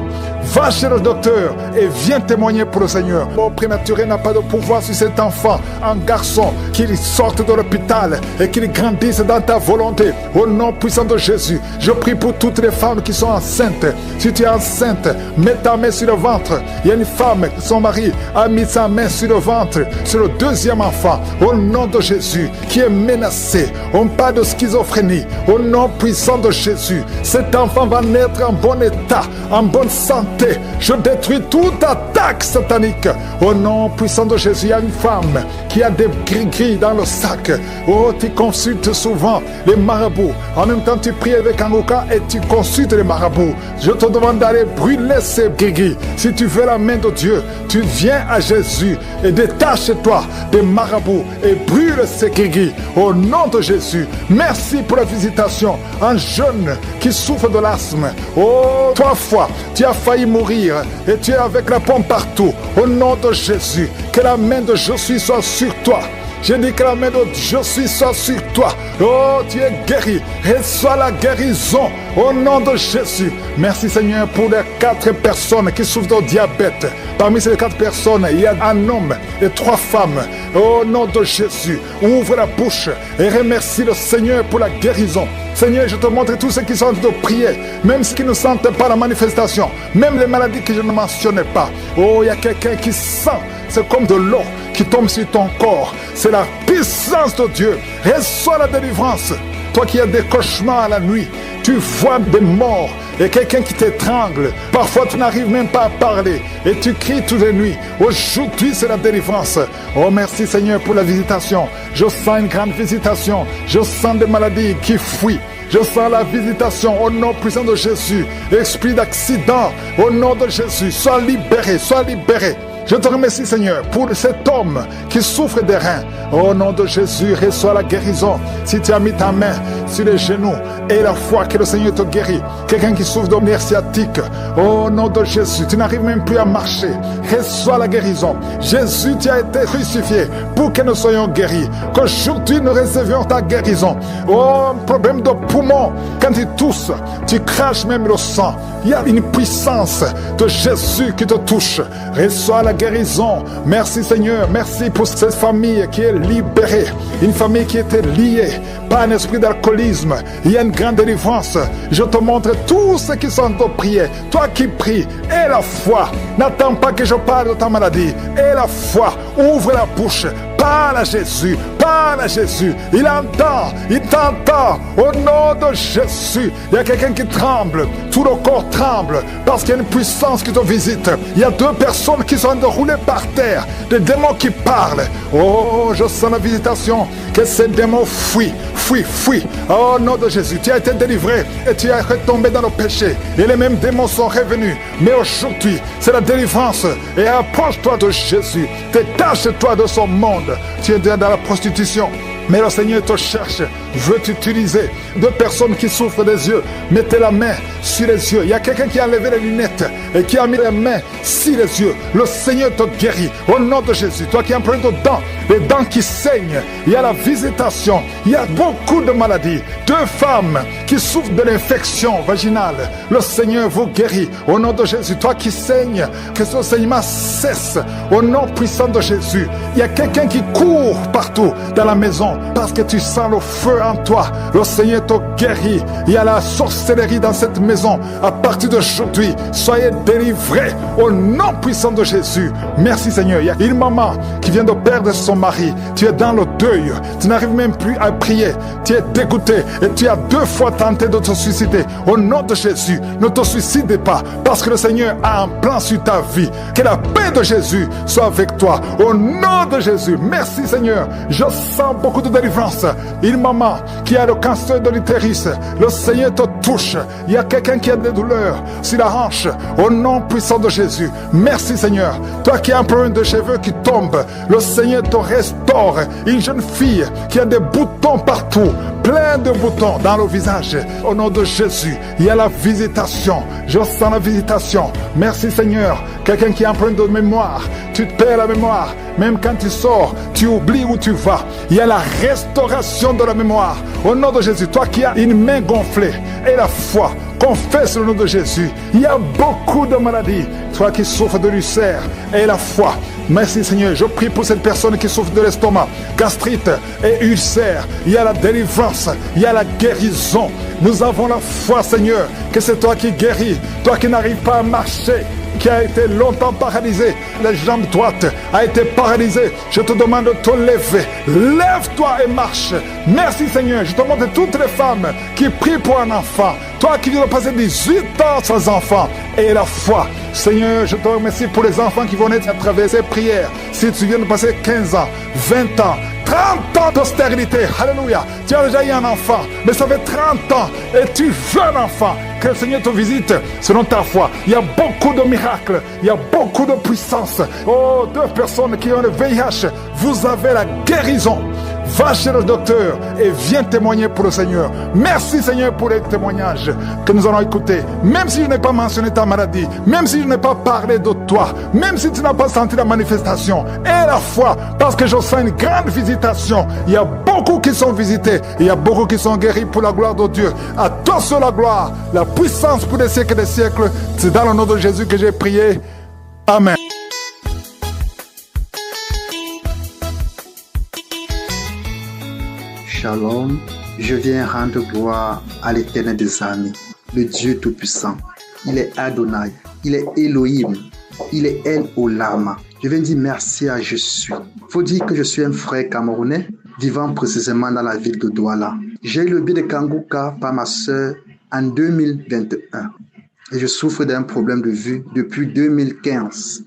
Va chez le docteur et viens témoigner pour le Seigneur. Mon prématuré n'a pas de pouvoir sur cet enfant, un garçon, qu'il sorte de l'hôpital et qu'il grandisse dans ta volonté. Au nom puissant de Jésus, je prie pour toutes les femmes qui sont enceintes. Si tu es enceinte, mets ta main sur le ventre. Il y a une femme, son mari a mis sa main sur le ventre, sur le 2e enfant. Au nom de Jésus, qui est menacé. On parle de schizophrénie. Au nom puissant de Jésus, cet enfant va naître en bon état, en bonne santé. Je détruis toute attaque satanique. Au nom puissant de Jésus, il y a une femme qui a des gris-gris dans le sac. Oh, tu consultes souvent les marabouts. En même temps, tu pries avec Angouka et tu consultes les marabouts. Je te demande d'aller brûler ces gris-gris. Si tu veux la main de Dieu, tu viens à Jésus et détache-toi des marabouts et brûle ces gris-gris. Au nom de Jésus, merci pour la visitation. Un jeune qui souffre de l'asthme. Oh, 3 fois, tu as failli mourir et tu es avec la pompe partout. Au nom de Jésus, que la main de je suis soit sur toi. Je dis que la main de je suis soit sur toi. Oh, tu es guéri. Reçois la guérison au nom de Jésus. Merci Seigneur pour les 4 personnes qui souffrent de diabète. Parmi ces 4 personnes, il y a un homme et 3 femmes. Au nom de Jésus, ouvre la bouche et remercie le Seigneur pour la guérison. Seigneur, je te montre tous ceux qui sont en train de prier, même ceux qui ne sentent pas la manifestation, même les maladies que je ne mentionnais pas. Oh, il y a quelqu'un qui sent, c'est comme de l'eau qui tombe sur ton corps. C'est la puissance de Dieu. Reçois la délivrance. Toi qui as des cauchemars la nuit, tu vois des morts et quelqu'un qui t'étrangle. Parfois, tu n'arrives même pas à parler et tu cries toutes les nuits. Aujourd'hui, c'est la délivrance. Oh, merci Seigneur pour la visitation. Je sens une grande visitation. Je sens des maladies qui fuient. Je sens la visitation au nom puissant de Jésus. Esprit d'accident, au nom de Jésus, sois libéré, sois libéré. Je te remercie Seigneur pour cet homme qui souffre des reins. Au nom de Jésus, reçois la guérison. Si tu as mis ta main sur les genoux et la foi que le Seigneur te guérit. Quelqu'un qui souffre de nerfs sciatiques. Au nom de Jésus, tu n'arrives même plus à marcher. Reçois la guérison. Jésus, tu as été crucifié pour que nous soyons guéris. Qu'aujourd'hui nous recevions ta guérison. Oh, un problème de poumon. Quand tu tousses, tu craches même le sang. Il y a une puissance de Jésus qui te touche. Reçois la guérison. Merci Seigneur. Merci pour cette famille qui est libérée. Une famille qui était liée par un esprit d'alcoolisme. Il y a une grande délivrance. Je te montre tous ceux qui sont en prière. Toi qui pries, aie la foi. N'attends pas que je parle de ta maladie. Aie la foi. Ouvre la bouche. Parle à Jésus, parle à Jésus. Il entend, il t'entend. Au nom de Jésus, il y a quelqu'un qui tremble. Tout le corps tremble parce qu'il y a une puissance qui te visite. Il y a 2 personnes qui sont roulées par terre. Des démons qui parlent. Oh, je sens la visitation. Que ces démons fuient, fuient, fuient. Au nom de Jésus, tu as été délivré et tu es retombé dans le péché. Et les mêmes démons sont revenus. Mais aujourd'hui, c'est la délivrance. Et approche-toi de Jésus. Détache-toi de son monde. Tu es dans la prostitution. Mais le Seigneur te cherche, veut t'utiliser. 2 personnes qui souffrent des yeux, mettez la main sur les yeux. Il y a quelqu'un qui a enlevé les lunettes et qui a mis les mains sur les yeux. Le Seigneur te guérit au nom de Jésus. Toi qui as plein de dents, les dents qui saignent, il y a la visitation. Il y a beaucoup de maladies. 2 femmes qui souffrent de l'infection vaginale. Le Seigneur vous guérit au nom de Jésus. Toi qui saignes, que ce saignement cesse au nom puissant de Jésus. Il y a quelqu'un qui court partout dans la maison parce que tu sens le feu en toi. Le Seigneur te guérit. Il y a la sorcellerie dans cette maison. À partir d'aujourd'hui, soyez délivrés au nom puissant de Jésus. Merci Seigneur. Il y a une maman qui vient de perdre son mari. Tu es dans le deuil. Tu n'arrives même plus à prier. Tu es dégoûté et tu as 2 fois tenté de te suicider. Au nom de Jésus, ne te suicide pas parce que le Seigneur a un plan sur ta vie. Que la paix de Jésus soit avec toi. Au nom de Jésus. Merci Seigneur. Je sens beaucoup de délivrance. Une maman qui a le cancer de l'utérus, le Seigneur te touche. Il y a quelqu'un qui a des douleurs sur la hanche. Au nom puissant de Jésus. Merci Seigneur. Toi qui as un problème de cheveux qui tombe, le Seigneur te restaure. Une jeune fille qui a des boutons partout, plein de boutons dans le visage. Au nom de Jésus, il y a la visitation. Je sens la visitation. Merci Seigneur. Quelqu'un qui a un problème de mémoire, tu te perds la mémoire. Même quand tu sors, tu oublies où tu vas. Il y a la restauration de la mémoire. Au nom de Jésus, toi qui as une main gonflée et la foi, confesse le nom de Jésus. Il y a beaucoup de maladies. Toi qui souffres de l'ulcère et la foi. Merci Seigneur. Je prie pour cette personne qui souffre de l'estomac, gastrite et ulcère. Il y a la délivrance. Il y a la guérison. Nous avons la foi Seigneur que c'est toi qui guéris. Toi qui n'arrives pas à marcher, qui a été longtemps paralysé, la jambe droite a été paralysée. Je te demande de te lever. Lève-toi et marche. Merci Seigneur. Je te demande toutes les femmes qui prient pour un enfant. Toi qui viens de passer 18 ans sans enfant et la foi. Seigneur, je te remercie pour les enfants qui vont naître à travers ces prières. Si tu viens de passer 15 ans, 20 ans, 30 ans de stérilité, alléluia. Tu as déjà eu un enfant, mais ça fait 30 ans et tu veux un enfant. Que le Seigneur te visite selon ta foi. Il y a beaucoup de miracles, il y a beaucoup de puissance. Oh, 2 personnes qui ont le VIH, vous avez la guérison. Va chez le docteur et viens témoigner pour le Seigneur. Merci Seigneur pour les témoignages que nous allons écouter. Même si je n'ai pas mentionné ta maladie, même si je n'ai pas parlé de toi, même si tu n'as pas senti la manifestation, et la foi, parce que je sens une grande visitation. Il y a beaucoup qui sont visités, il y a beaucoup qui sont guéris pour la gloire de Dieu. À toi seul la gloire, la puissance pour des siècles et des siècles. C'est dans le nom de Jésus que j'ai prié. Amen. Shalom, je viens rendre gloire à l'Éternel des armées, le Dieu Tout-Puissant. Il est Adonai, il est Elohim, il est El Olam. Je viens dire merci à Je suis. Faut dire que je suis un frère camerounais vivant précisément dans la ville de Douala. J'ai eu le billet de Kanguka par ma sœur en 2021 et je souffre d'un problème de vue depuis 2015.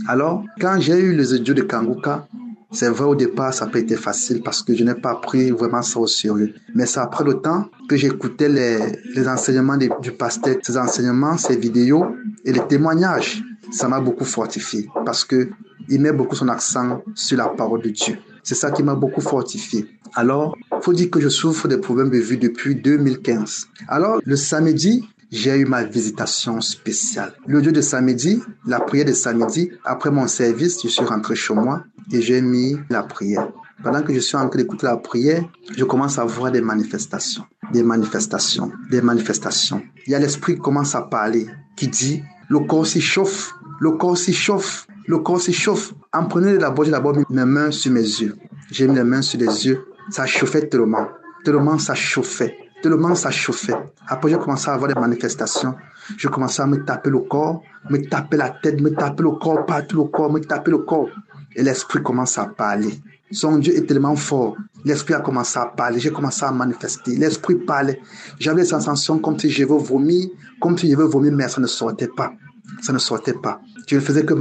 Alors, quand j'ai eu les audios de Kanguka, c'est vrai, au départ, ça n'a pas été facile parce que je n'ai pas pris vraiment ça au sérieux. Mais c'est après le temps que j'écoutais les enseignements du pasteur, ces enseignements, ces vidéos et les témoignages. Ça m'a beaucoup fortifié parce qu'il met beaucoup son accent sur la parole de Dieu. C'est ça qui m'a beaucoup fortifié. Alors, il faut dire que je souffre de problèmes de vue depuis 2015. Alors, le samedi, j'ai eu ma visitation spéciale. Le jour de samedi, la prière de samedi, après mon service, je suis rentré chez moi et j'ai mis la prière. Pendant que je suis en train d'écouter la prière, je commence à voir des manifestations. Des manifestations. Il y a l'esprit qui commence à parler, qui dit, le corps s'y chauffe, le corps s'y chauffe, le corps s'y chauffe. En prenant j'ai d'abord mis mes mains sur mes yeux. J'ai mis les mains sur les yeux. Ça chauffait tellement ça chauffait. Après, j'ai commencé à avoir des manifestations. Je commençais à me taper le corps, me taper la tête, me taper le corps, partout le corps, me taper le corps. Et l'esprit commence à parler. Son Dieu est tellement fort. L'esprit a commencé à parler. J'ai commencé à manifester. L'esprit parlait. J'avais des sensations comme si je veux vomir, mais ça ne sortait pas. Je ne faisais que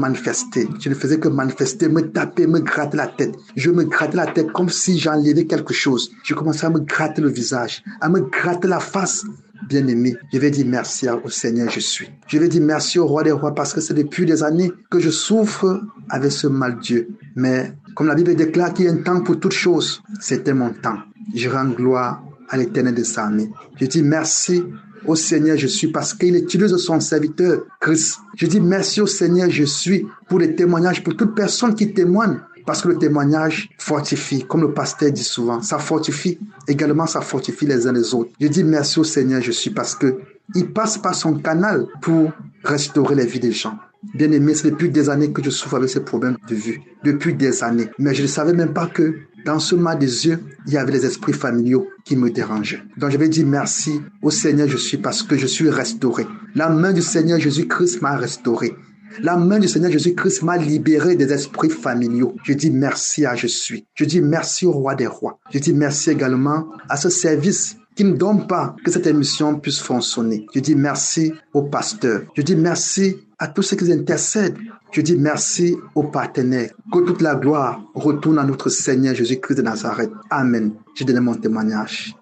manifester, me taper, me gratter la tête. Je me grattais la tête comme si j'enlevais quelque chose. Je commençais à me gratter le visage, à me gratter la face. Bien-aimé, je vais dire merci au Seigneur je suis. Je vais dire merci au Roi des Rois parce que c'est depuis des années que je souffre avec ce mal Dieu. Mais comme la Bible déclare qu'il y a un temps pour toutes choses, c'était mon temps. Je rends gloire à l'Éternel des armées. Je dis merci au Seigneur je suis parce qu'il utilise son serviteur Christ. Je dis merci au Seigneur je suis pour les témoignages, pour toute personne qui témoigne. Parce que le témoignage fortifie, comme le pasteur dit souvent, ça fortifie les uns les autres. Je dis merci au Seigneur je suis parce que il passe par son canal pour restaurer les vies des gens. Bien aimé, c'est depuis des années que je souffre avec ces problèmes de vue. Depuis des années. Mais je ne savais même pas que dans ce mal des yeux, il y avait les esprits familiaux qui me dérangeaient. Donc je vais dire merci au Seigneur je suis parce que je suis restauré. La main du Seigneur Jésus-Christ m'a restauré. La main du Seigneur Jésus-Christ m'a libéré des esprits familiaux. Je dis merci à Je suis. Je dis merci au Roi des Rois. Je dis merci également à ce service qui ne donne pas que cette émission puisse fonctionner. Je dis merci aux pasteurs. Je dis merci à tous ceux qui intercèdent. Je dis merci aux partenaires. Que toute la gloire retourne à notre Seigneur Jésus-Christ de Nazareth. Amen. J'ai donné mon témoignage.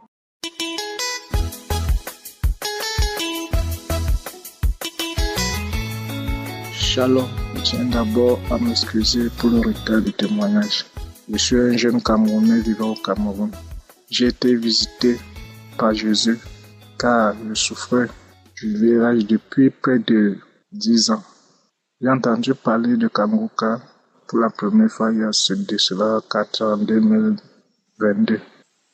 Shalom, je tiens d'abord à m'excuser pour le retard du témoignage. Je suis un jeune Camerounais vivant au Cameroun. J'ai été visité par Jésus car je souffrais du VIH depuis près de 10 ans. J'ai entendu parler de Kanguka pour la première fois il y a de cela 4 ans en 2022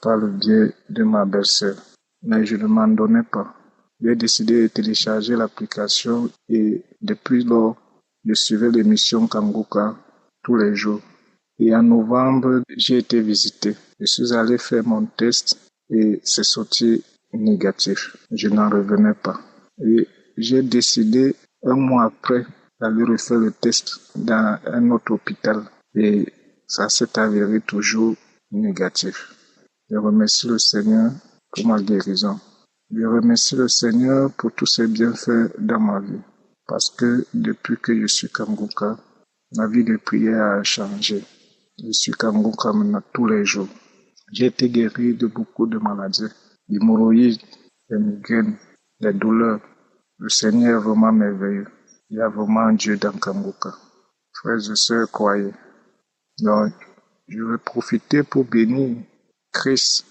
par le biais de ma belle-sœur. Mais je ne m'en donnais pas. J'ai décidé de télécharger l'application et depuis lors, je suivais l'émission Kanguka tous les jours. Et en novembre, j'ai été visité. Je suis allé faire mon test et c'est sorti négatif. Je n'en revenais pas. Et j'ai décidé un mois après d'aller refaire le test dans un autre hôpital. Et ça s'est avéré toujours négatif. Je remercie le Seigneur pour ma guérison. Je remercie le Seigneur pour tous ses bienfaits dans ma vie. Parce que depuis que je suis Kanguka, ma vie de prière a changé. Je suis Kanguka maintenant tous les jours. J'ai été guéri de beaucoup de maladies, d'hémorroïdes, des migraines, des douleurs. Le Seigneur est vraiment merveilleux. Il y a vraiment un Dieu dans Kanguka. Frères et sœurs, croyez. Donc, Je vais profiter pour bénir Chris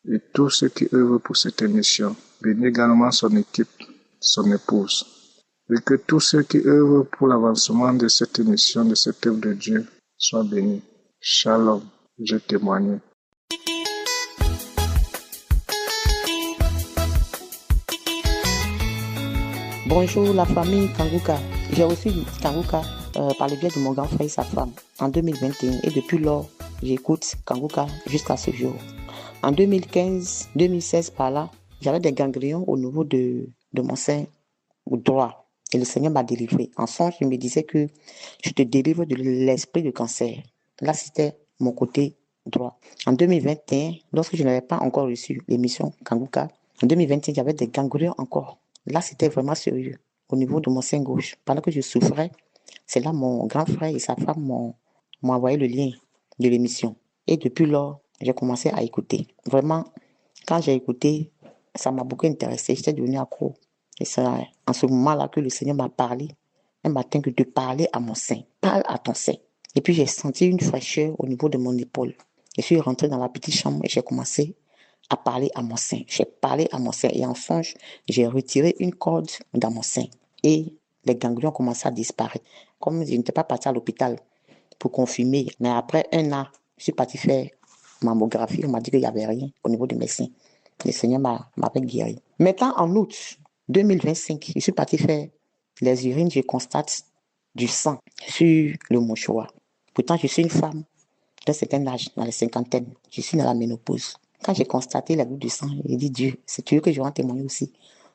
et tous ceux qui œuvrent pour cette émission. Bénis également son équipe, son épouse. Et que tous ceux qui œuvrent pour l'avancement de cette émission, de cette œuvre de Dieu, soient bénis. Shalom, je témoigne. Bonjour la famille Kanguka. J'ai reçu Kanguka par le biais de mon grand frère et sa femme en 2021 et depuis lors, j'écoute Kanguka jusqu'à ce jour. En 2015-2016 par là, j'avais des ganglions au niveau de mon sein droit et le Seigneur m'a délivré. En songe, il me disait que je te délivre de l'esprit de cancer. Là, c'était mon côté droit. En 2021, lorsque je n'avais pas encore reçu l'émission Kanguka, en 2021, j'avais des ganglions encore. Là, c'était vraiment sérieux au niveau de mon sein gauche. Pendant que je souffrais, c'est là mon grand frère et sa femme m'ont envoyé le lien de l'émission. Et depuis lors, j'ai commencé à écouter. Vraiment, quand j'ai écouté, ça m'a beaucoup intéressé. J'étais devenue accro. Et c'est en ce moment-là que le Seigneur m'a parlé un matin que de parler à mon sein. Parle à ton sein. Et puis, j'ai senti une fraîcheur au niveau de mon épaule. Je suis rentrée dans la petite chambre et j'ai commencé à parler à mon sein. J'ai parlé à mon sein et en songe, j'ai retiré une corde dans mon sein et les ganglions ont commencé à disparaître. Comme je n'étais pas partie à l'hôpital pour confirmer, mais après un an, je suis partie faire mammographie, on m'a dit qu'il n'y avait rien au niveau de mes seins. Le Seigneur m'avait guéri. Maintenant, en août 2025, je suis partie faire les urines, je constate du sang sur le mouchoir. Pourtant, je suis une femme d'un certain âge, dans les cinquantaines. Je suis dans la ménopause. Quand j'ai constaté la goutte de sang, j'ai dit Dieu, c'est tu veux que je rende témoigner aussi,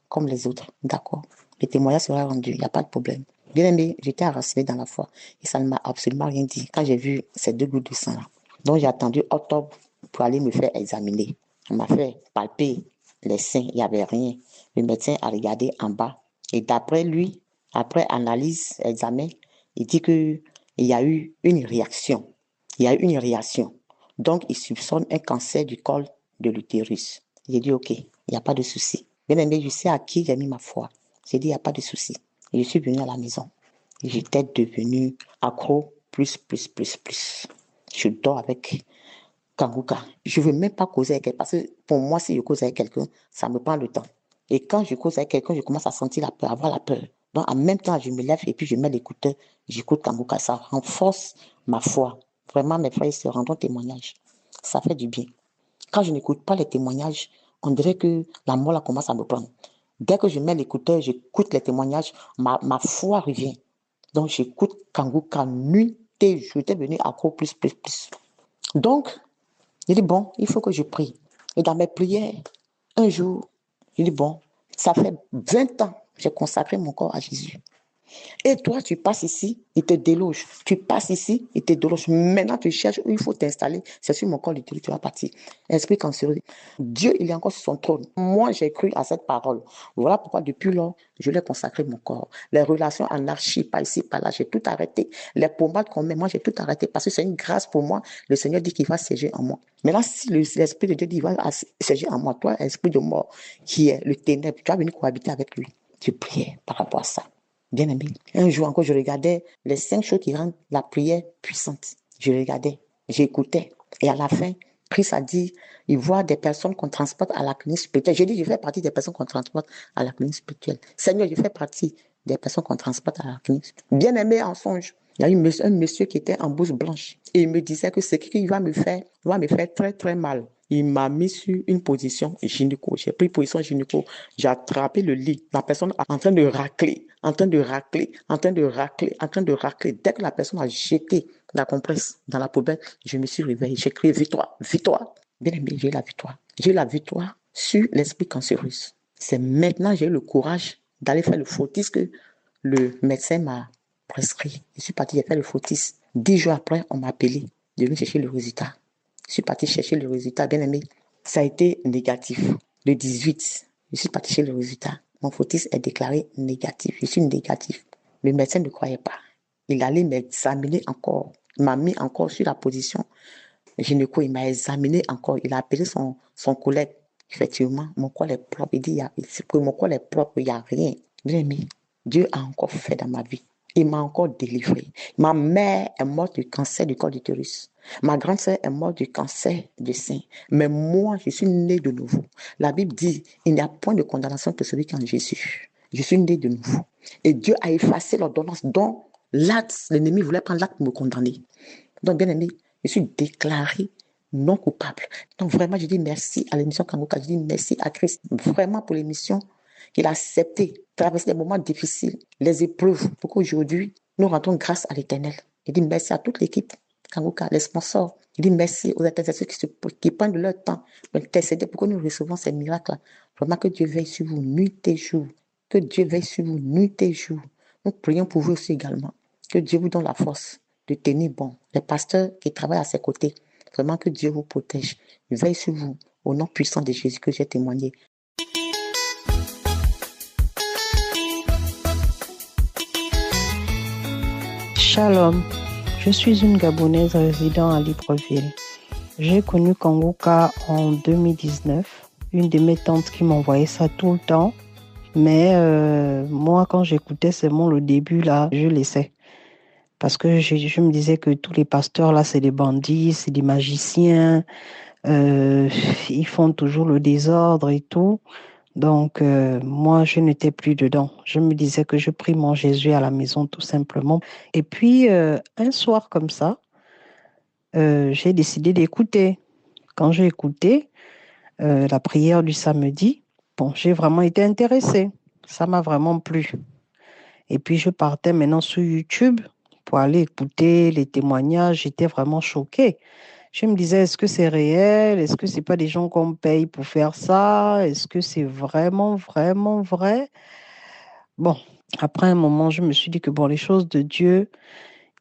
comme les autres. D'accord. Le témoignage sera rendu, il n'y a pas de problème. Bien aimé, j'étais enracinée dans la foi et ça ne m'a absolument rien dit quand j'ai vu ces 2 gouttes de sang-là. Donc j'ai attendu octobre pour aller me faire examiner. On m'a fait palper les seins, il n'y avait rien. Le médecin a regardé en bas et d'après lui, après analyse, examen, il dit qu'il y a eu une réaction. Il y a eu une réaction. Donc, il soupçonne un cancer du col de l'utérus. J'ai dit, OK, il n'y a pas de souci. Bien aimé, je sais à qui j'ai mis ma foi. J'ai dit, il n'y a pas de souci. Et je suis venue à la maison. Et j'étais devenue accro, plus. Je dors avec Kanguka. Je ne veux même pas causer avec quelqu'un. Parce que pour moi, si je cause avec quelqu'un, ça me prend le temps. Et quand je cause avec quelqu'un, je commence à sentir la peur, avoir la peur. Donc, en même temps, je me lève et puis je mets l'écouteur. J'écoute Kanguka. Ça renforce ma foi. Vraiment, mes frères se rendront témoignage. Ça fait du bien. Quand je n'écoute pas les témoignages, on dirait que la mort là commence à me prendre. Dès que je mets l'écouteur, j'écoute les témoignages, ma foi revient. Donc, j'écoute Kanguka nuit et je suis devenu accro plus. Donc, j'ai dit, bon, il faut que je prie. Et dans mes prières, un jour, j'ai dit, bon, ça fait 20 ans que j'ai consacré mon corps à Jésus. Et toi, tu passes ici, il te déloge. Tu passes ici, il te déloge. Maintenant, tu cherches où il faut t'installer. C'est sur mon corps, tu vas partir. Esprit cancéreux. Dieu, il est encore sur son trône. Moi, j'ai cru à cette parole. Voilà pourquoi, depuis lors, je l'ai consacré mon corps. Les relations anarchiques, par ici, par là, j'ai tout arrêté. Les pommades qu'on met, moi, j'ai tout arrêté. Parce que c'est une grâce pour moi. Le Seigneur dit qu'il va siéger en moi. Maintenant, si l'Esprit de Dieu dit qu'il va siéger en moi, toi, esprit de mort, qui est le ténèbre, tu vas venir cohabiter avec lui. Tu priais par rapport à ça. Bien aimé. Un jour encore, je regardais les 5 choses qui rendent la prière puissante. Je regardais, j'écoutais. Et à la fin, Christ a dit, il voit des personnes qu'on transporte à la clinique spirituelle. J'ai dit, je fais partie des personnes qu'on transporte à la clinique spirituelle. Seigneur, je fais partie des personnes qu'on transporte à la clinique. Bien aimé en songe. Il y a eu un monsieur qui était en blouse blanche. Et il me disait que ce qu'il va me faire très mal. Il m'a mis sur une position gynéco. J'ai pris position gynéco. J'ai attrapé le lit. La personne est en train de racler. Dès que la personne a jeté la compresse dans la poubelle, je me suis réveillée. J'ai crié victoire. Bien aimé, j'ai eu la victoire. J'ai eu la victoire sur l'esprit cancéreux. C'est maintenant j'ai eu le courage d'aller faire le fautisme que le médecin m'a prescrit. Je suis partie faire le fautisme. 10 jours après, on m'a appelé. Je viens chercher le résultat. Je suis partie chercher le résultat, bien aimé. Ça a été négatif. Le 18, je suis partie chercher le résultat. Mon fautisme est déclaré négatif. Je suis négatif. Le médecin ne croyait pas. Il allait m'examiner encore. Il m'a mis encore sur la position gynéco. Il m'a examiné encore. Il a appelé son collègue. Effectivement, mon col est propre. Il dit, mon col est propre, il n'y a rien. Bien aimé, Dieu a encore fait dans ma vie. Il m'a encore délivré. Ma mère est morte du cancer du col d'utérus. Ma grande sœur est morte du cancer du sein. Mais moi, je suis née de nouveau. La Bible dit, il n'y a point de condamnation pour celui qui est en Jésus. Je suis née de nouveau. Et Dieu a effacé l'ordonnance dont l'ennemi voulait prendre l'acte pour me condamner. Donc, bien aimé, je suis déclarée non coupable. Donc, vraiment, je dis merci à l'émission Kanguka. Je dis merci à Christ, vraiment, pour l'émission qu'il a accepté, traverser les moments difficiles, les épreuves, pour qu'aujourd'hui, nous rendons grâce à l'Éternel. Je dis merci à toute l'équipe Kanguka, les sponsors. Je dis merci aux intercesseurs qui prennent de leur temps pour intercéder pour que nous recevons ces miracles-là. Vraiment que Dieu veille sur vous nuit et jour. Que Dieu veille sur vous nuit et jour. Nous prions pour vous aussi également. Que Dieu vous donne la force de tenir bon. Les pasteurs qui travaillent à ses côtés, vraiment que Dieu vous protège. Veille sur vous au nom puissant de Jésus que j'ai témoigné. Shalom, je suis une Gabonaise résidant à Libreville. J'ai connu Kanguka en 2019, une de mes tantes qui m'envoyait ça tout le temps. Mais moi, quand j'écoutais seulement le début, là, je laissais. Parce que je me disais que tous les pasteurs, là, c'est des bandits, c'est des magiciens, ils font toujours le désordre et tout. Donc, moi, je n'étais plus dedans. Je me disais que je prie mon Jésus à la maison, tout simplement. Et puis, un soir comme ça, j'ai décidé d'écouter. Quand j'ai écouté la prière du samedi, bon, j'ai vraiment été intéressée. Ça m'a vraiment plu. Et puis, je partais maintenant sur YouTube pour aller écouter les témoignages. J'étais vraiment choquée. Je me disais, est-ce que c'est réel? Est-ce que c'est pas des gens qu'on paye pour faire ça? Est-ce que c'est vraiment, vraiment vrai? Bon, après un moment, je me suis dit que bon, les choses de Dieu,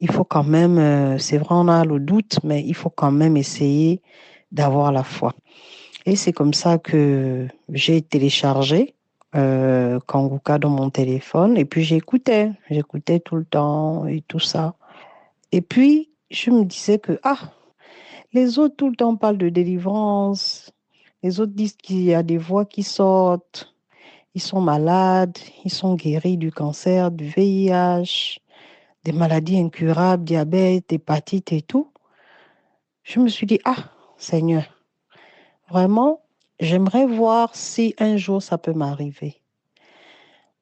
il faut quand même, c'est vrai, on a le doute, mais il faut quand même essayer d'avoir la foi. Et c'est comme ça que j'ai téléchargé Kanguka dans mon téléphone et puis j'écoutais tout le temps et tout ça. Et puis, je me disais que, les autres tout le temps parlent de délivrance, les autres disent qu'il y a des voix qui sortent, ils sont malades, ils sont guéris du cancer, du VIH, des maladies incurables, diabète, hépatite et tout. Je me suis dit, Seigneur, vraiment, j'aimerais voir si un jour ça peut m'arriver.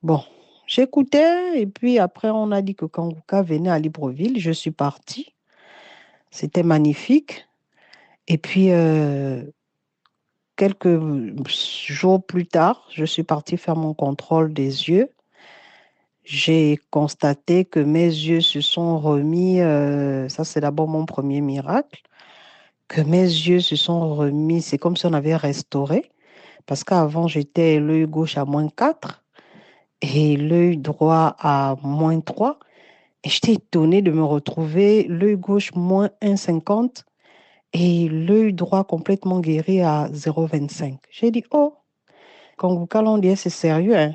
Bon, j'écoutais et puis après on a dit que Kanguka venait à Libreville. Je suis partie. C'était magnifique. Et puis, quelques jours plus tard, je suis partie faire mon contrôle des yeux. J'ai constaté que mes yeux se sont remis, ça c'est d'abord mon premier miracle, que mes yeux se sont remis, c'est comme si on avait restauré, parce qu'avant j'étais l'œil gauche à -4 et l'œil droit à -3, et j'étais étonnée de me retrouver l'œil gauche -1,50 et l'œil droit complètement guéri à 0,25. J'ai dit, Kanguka, on dit c'est sérieux, hein?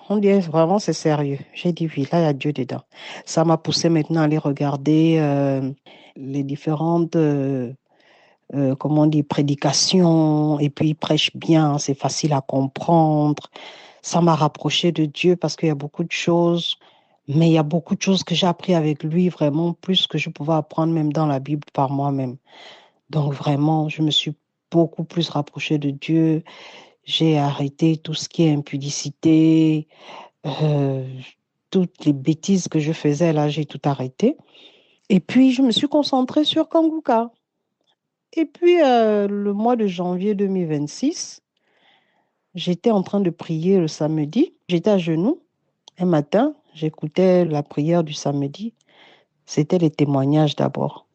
On dit vraiment c'est sérieux. J'ai dit oui, là il y a Dieu dedans. Ça m'a poussé maintenant à aller regarder les différentes prédications, et puis il prêche bien, c'est facile à comprendre. Ça m'a rapproché de Dieu parce qu'il y a beaucoup de choses, mais il y a beaucoup de choses que j'ai appris avec lui, vraiment plus que je pouvais apprendre même dans la Bible par moi-même. Donc vraiment, je me suis beaucoup plus rapprochée de Dieu. J'ai arrêté tout ce qui est impudicité, toutes les bêtises que je faisais, là, j'ai tout arrêté. Et puis, je me suis concentrée sur Kanguka. Et puis, le mois de janvier 2026, j'étais en train de prier le samedi. J'étais à genoux. Un matin, j'écoutais la prière du samedi. C'était les témoignages d'abord.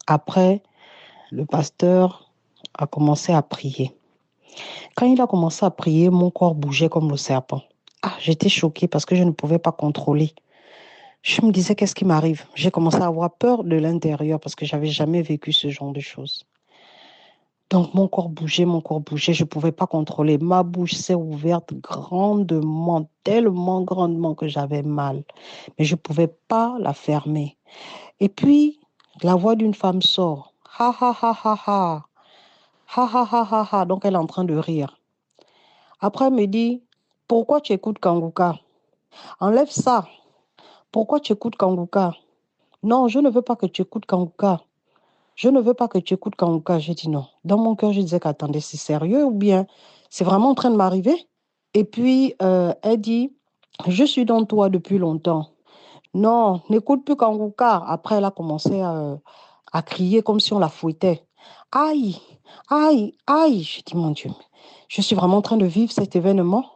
Après, le pasteur a commencé à prier. Quand il a commencé à prier, mon corps bougeait comme le serpent. J'étais choquée parce que je ne pouvais pas contrôler. Je me disais, qu'est-ce qui m'arrive? J'ai commencé à avoir peur de l'intérieur parce que je n'avais jamais vécu ce genre de choses. Donc, mon corps bougeait, je ne pouvais pas contrôler. Ma bouche s'est ouverte grandement, tellement grandement que j'avais mal. Mais je ne pouvais pas la fermer. Et puis, la voix d'une femme sort. Ha, ha, ha, ha, ha. Ha, ha, ha, ha, ha. Donc, elle est en train de rire. Après, elle me dit, pourquoi tu écoutes Kanguka? Enlève ça. pourquoi tu écoutes Kanguka? Non, je ne veux pas que tu écoutes Kanguka. Je ne veux pas que tu écoutes Kanguka. J'ai dit non. Dans mon cœur, je disais qu'attendez, c'est sérieux ou bien c'est vraiment en train de m'arriver? Et puis, elle dit, je suis dans toi depuis longtemps. Non, n'écoute plus Kanguka. Après, elle a commencé à crier comme si on la fouettait. Aïe, aïe, aïe. Je dis, mon Dieu, je suis vraiment en train de vivre cet événement.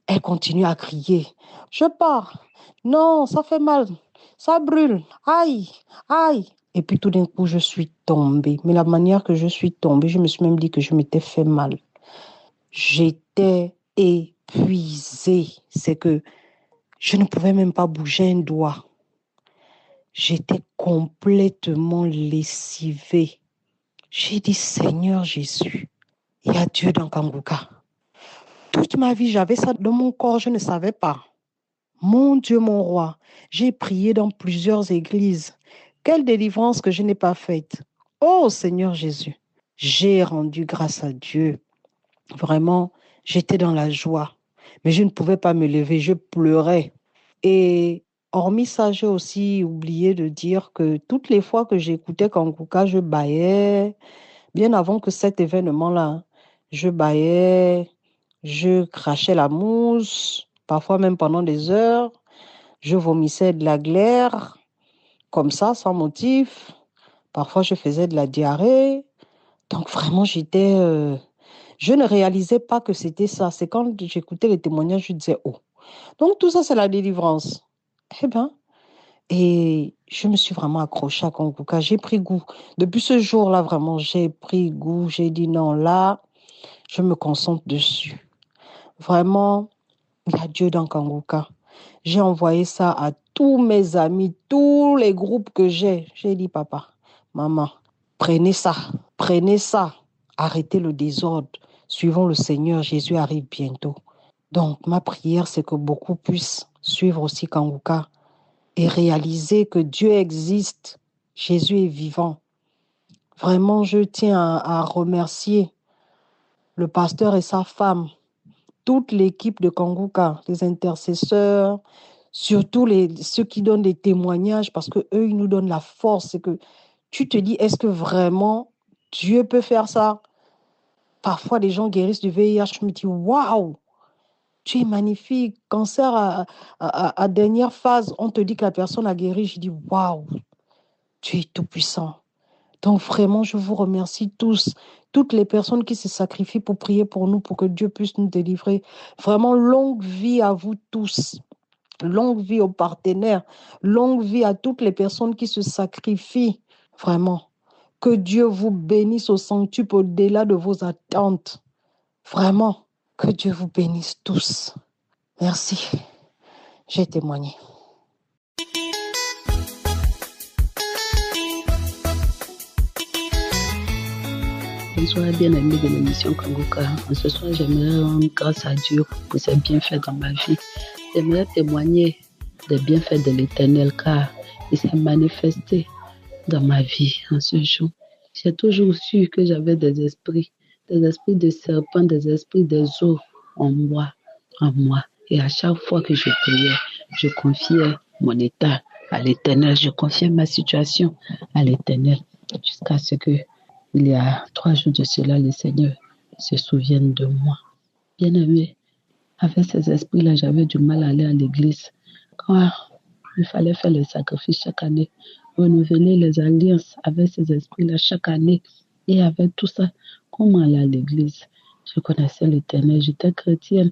Elle continue à crier. Je pars. Non, ça fait mal. Ça brûle. Aïe, aïe. Et puis tout d'un coup, je suis tombée. Mais la manière que je suis tombée, je me suis même dit que je m'étais fait mal. J'étais épuisée. C'est que je ne pouvais même pas bouger un doigt. J'étais complètement lessivée. J'ai dit, Seigneur Jésus, il y a Dieu dans Kanguka. Toute ma vie, j'avais ça dans mon corps, je ne savais pas. Mon Dieu, mon roi, j'ai prié dans plusieurs églises. Quelle délivrance que je n'ai pas faite. Oh Seigneur Jésus, j'ai rendu grâce à Dieu. Vraiment, j'étais dans la joie. Mais je ne pouvais pas me lever, je pleurais. Et hormis ça, j'ai aussi oublié de dire que toutes les fois que j'écoutais Kanguka, je bâillais. Bien avant que cet événement-là, je bâillais, je crachais la mousse, parfois même pendant des heures. Je vomissais de la glaire, comme ça, sans motif. Parfois, je faisais de la diarrhée. Donc, vraiment, je ne réalisais pas que c'était ça. C'est quand j'écoutais les témoignages, je disais, oh. Donc, tout ça, c'est la délivrance. Eh bien, et je me suis vraiment accrochée à Kanguka. J'ai pris goût. Depuis ce jour-là, vraiment, j'ai pris goût. J'ai dit non, là, je me concentre dessus. Vraiment, il y a Dieu dans Kanguka. J'ai envoyé ça à tous mes amis, tous les groupes que j'ai. J'ai dit, papa, maman, prenez ça, arrêtez le désordre. Suivons le Seigneur, Jésus arrive bientôt. Donc, ma prière, c'est que beaucoup puissent suivre aussi Kanguka et réaliser que Dieu existe, Jésus est vivant. Vraiment, je tiens à remercier le pasteur et sa femme, toute l'équipe de Kanguka, les intercesseurs, surtout ceux qui donnent des témoignages, parce qu'eux, ils nous donnent la force. C'est que tu te dis, est-ce que vraiment Dieu peut faire ça? Parfois, les gens guérissent du VIH. Je me dis, waouh, tu es magnifique. Cancer à dernière phase, on te dit que la personne a guéri. Je dis, waouh, tu es tout puissant. Donc vraiment, je vous remercie tous, toutes les personnes qui se sacrifient pour prier pour nous, pour que Dieu puisse nous délivrer. Vraiment, longue vie à vous tous. Longue vie aux partenaires. Longue vie à toutes les personnes qui se sacrifient. Vraiment. Que Dieu vous bénisse au centuple au-delà de vos attentes. Vraiment. Que Dieu vous bénisse tous. Merci. J'ai témoigné. Bonsoir, bien-aimés de l'émission Kanguka. Ce soir, j'aimerais rendre grâce à Dieu pour ses bienfaits dans ma vie. J'aimerais témoigner des bienfaits de l'Éternel car il s'est manifesté dans ma vie en ce jour. J'ai toujours su que j'avais des esprits de serpents, des esprits des eaux en moi. Et à chaque fois que je priais, je confiais mon état à l'Éternel, je confiais ma situation à l'Éternel jusqu'à ce que il y a 3 jours de cela, le Seigneur se souvienne de moi. Bien-aimé, avec ces esprits-là, j'avais du mal à aller à l'église. Quand il fallait faire les sacrifices chaque année, renouveler les alliances avec ces esprits-là chaque année. Et avec tout ça, comment aller à l'église? Je connaissais l'Éternel, j'étais chrétienne,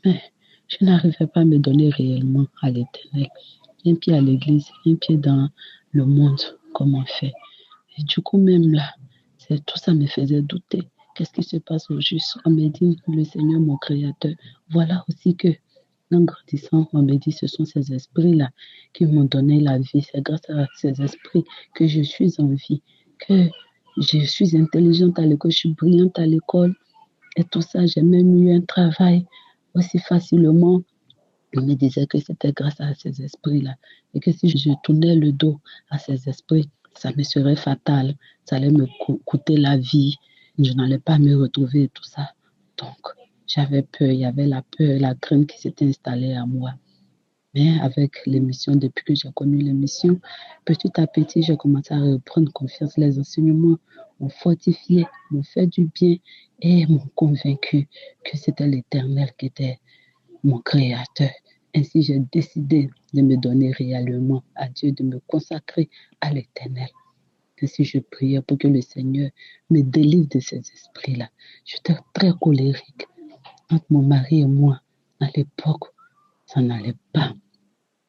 mais je n'arrivais pas à me donner réellement à l'Éternel. Un pied à l'église, un pied dans le monde, comme on fait. Et du coup, même là, tout ça me faisait douter. Qu'est-ce qui se passe au juste? On me dit, le Seigneur, mon Créateur. Voilà aussi que, en grandissant, on me dit, ce sont ces esprits-là qui m'ont donné la vie. C'est grâce à ces esprits que je suis en vie, que je suis intelligente à l'école, je suis brillante à l'école. Et tout ça, j'ai même eu un travail aussi facilement. On me disait que c'était grâce à ces esprits-là. Et que si je tournais le dos à ces esprits, ça me serait fatal, ça allait me coûter la vie, je n'allais pas me retrouver et tout ça. Donc, j'avais peur, il y avait la peur, la crainte qui s'était installée à moi. Mais avec l'émission, depuis que j'ai connu l'émission, petit à petit, j'ai commencé à reprendre confiance. Les enseignements m'ont fortifié, m'ont fait du bien et m'ont convaincu que c'était l'Éternel qui était mon créateur. Ainsi, j'ai décidé de me donner réellement à Dieu, de me consacrer à l'Éternel. Ainsi, je priais pour que le Seigneur me délivre de ces esprits-là. J'étais très colérique entre mon mari et moi. À l'époque, ça n'allait pas.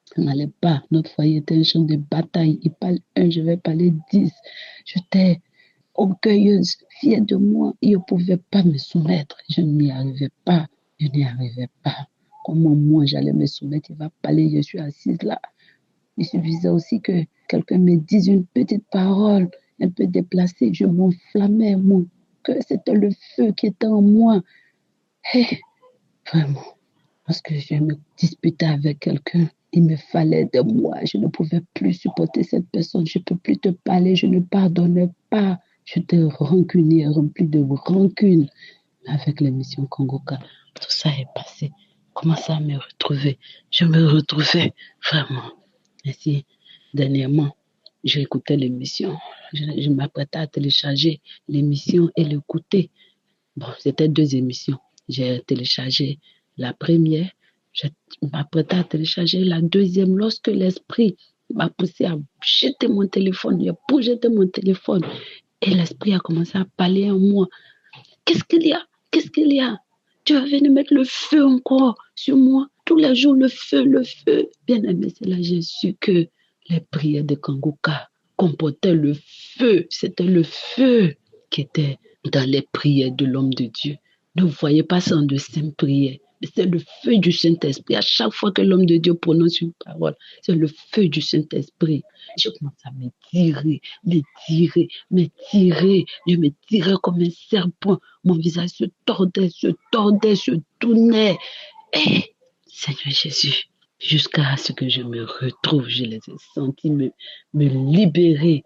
Ça n'allait pas. Notre foyer était un champ de bataille. Il parle 1, je vais parler 10. J'étais orgueilleuse, fière de moi. Il ne pouvait pas me soumettre. Je n'y arrivais pas. Je n'y arrivais pas. Comment moi j'allais me soumettre? Il va parler, je suis assise là. Il suffisait aussi que quelqu'un me dise une petite parole un peu déplacée. Je m'enflammais, mon cœur, c'était le feu qui était en moi. Et vraiment, lorsque je me disputais avec quelqu'un, il me fallait de moi. Je ne pouvais plus supporter cette personne. Je ne peux plus te parler. Je ne pardonnais pas. J'étais rancunière, remplie de rancune. Avec l'émission Kongoka, tout ça est passé. Commence à me retrouver. Je me retrouvais vraiment. Ainsi, dernièrement, j'ai écouté l'émission. Je m'apprêtais à télécharger l'émission et l'écouter. Bon, c'était 2 émissions. J'ai téléchargé la première. Je m'apprêtais à télécharger la deuxième. Lorsque l'esprit m'a poussé à jeter mon téléphone, il a jeté mon téléphone. Et l'esprit a commencé à parler en moi. Qu'est-ce qu'il y a? Qu'est-ce qu'il y a? Tu vas venir mettre le feu encore sur moi. Tous les jours, le feu, le feu. Bien aimé, c'est là que j'ai su que les prières de Kongoka comportaient le feu. C'était le feu qui était dans les prières de l'homme de Dieu. Ne voyez pas ça en de simples prières. Mais c'est le feu du Saint-Esprit. À chaque fois que l'homme de Dieu prononce une parole, c'est le feu du Saint-Esprit. Je commence à me tirer. Je me tirais comme un serpent. Mon visage se tordait, se tournait. Et Seigneur Jésus, jusqu'à ce que je me retrouve, je les ai sentis me libérer.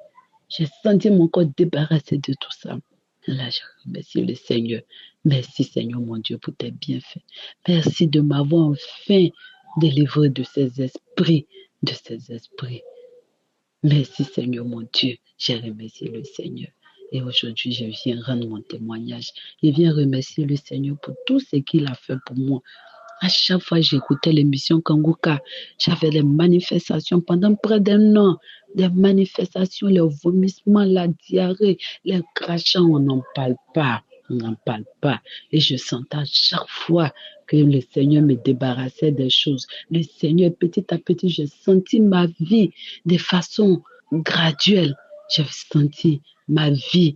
J'ai senti mon corps débarrassé de tout ça. Là, je remercie le Seigneur. Merci Seigneur mon Dieu pour tes bienfaits. Merci de m'avoir enfin délivré de ces esprits. Merci Seigneur mon Dieu. J'ai remercié le Seigneur. Et aujourd'hui, je viens rendre mon témoignage. Je viens remercier le Seigneur pour tout ce qu'il a fait pour moi. À chaque fois que j'écoutais l'émission Kongoka, j'avais des manifestations pendant près d'1 an. Des manifestations, les vomissements, la diarrhée, les crachats, on n'en parle pas. Et je sentais à chaque fois que le Seigneur me débarrassait des choses. Le Seigneur, petit à petit, j'ai senti ma vie de façon graduelle. J'ai senti ma vie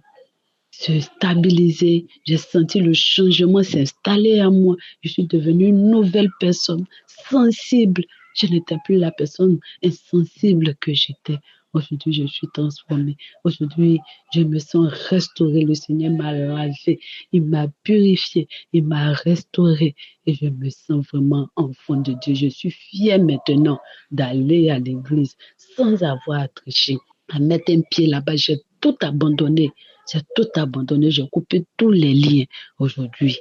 se stabiliser. J'ai senti le changement s'installer en moi. Je suis devenue une nouvelle personne, sensible. Je n'étais plus la personne insensible que j'étais. Aujourd'hui, je suis transformée. Aujourd'hui, je me sens restaurée. Le Seigneur m'a lavé, il m'a purifiée, il m'a restaurée. Et je me sens vraiment enfant de Dieu. Je suis fière maintenant d'aller à l'église sans avoir à tricher, à mettre un pied là-bas. J'ai tout abandonné. J'ai coupé tous les liens. Aujourd'hui,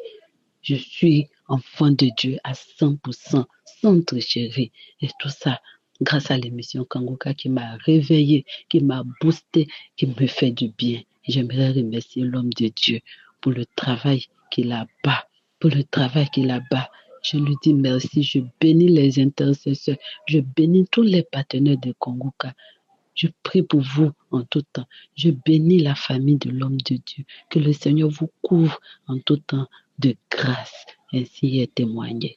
je suis enfant de Dieu à 100%, sans tricherie. Et tout ça, grâce à l'émission Kongoka qui m'a réveillée, qui m'a boosté, qui me fait du bien. J'aimerais remercier l'homme de Dieu pour le travail qu'il a bas. Je lui dis merci. Je bénis les intercesseurs. Je bénis tous les partenaires de Kongoka. Je prie pour vous en tout temps. Je bénis la famille de l'homme de Dieu. Que le Seigneur vous couvre en tout temps de grâce. Ainsi est témoigné.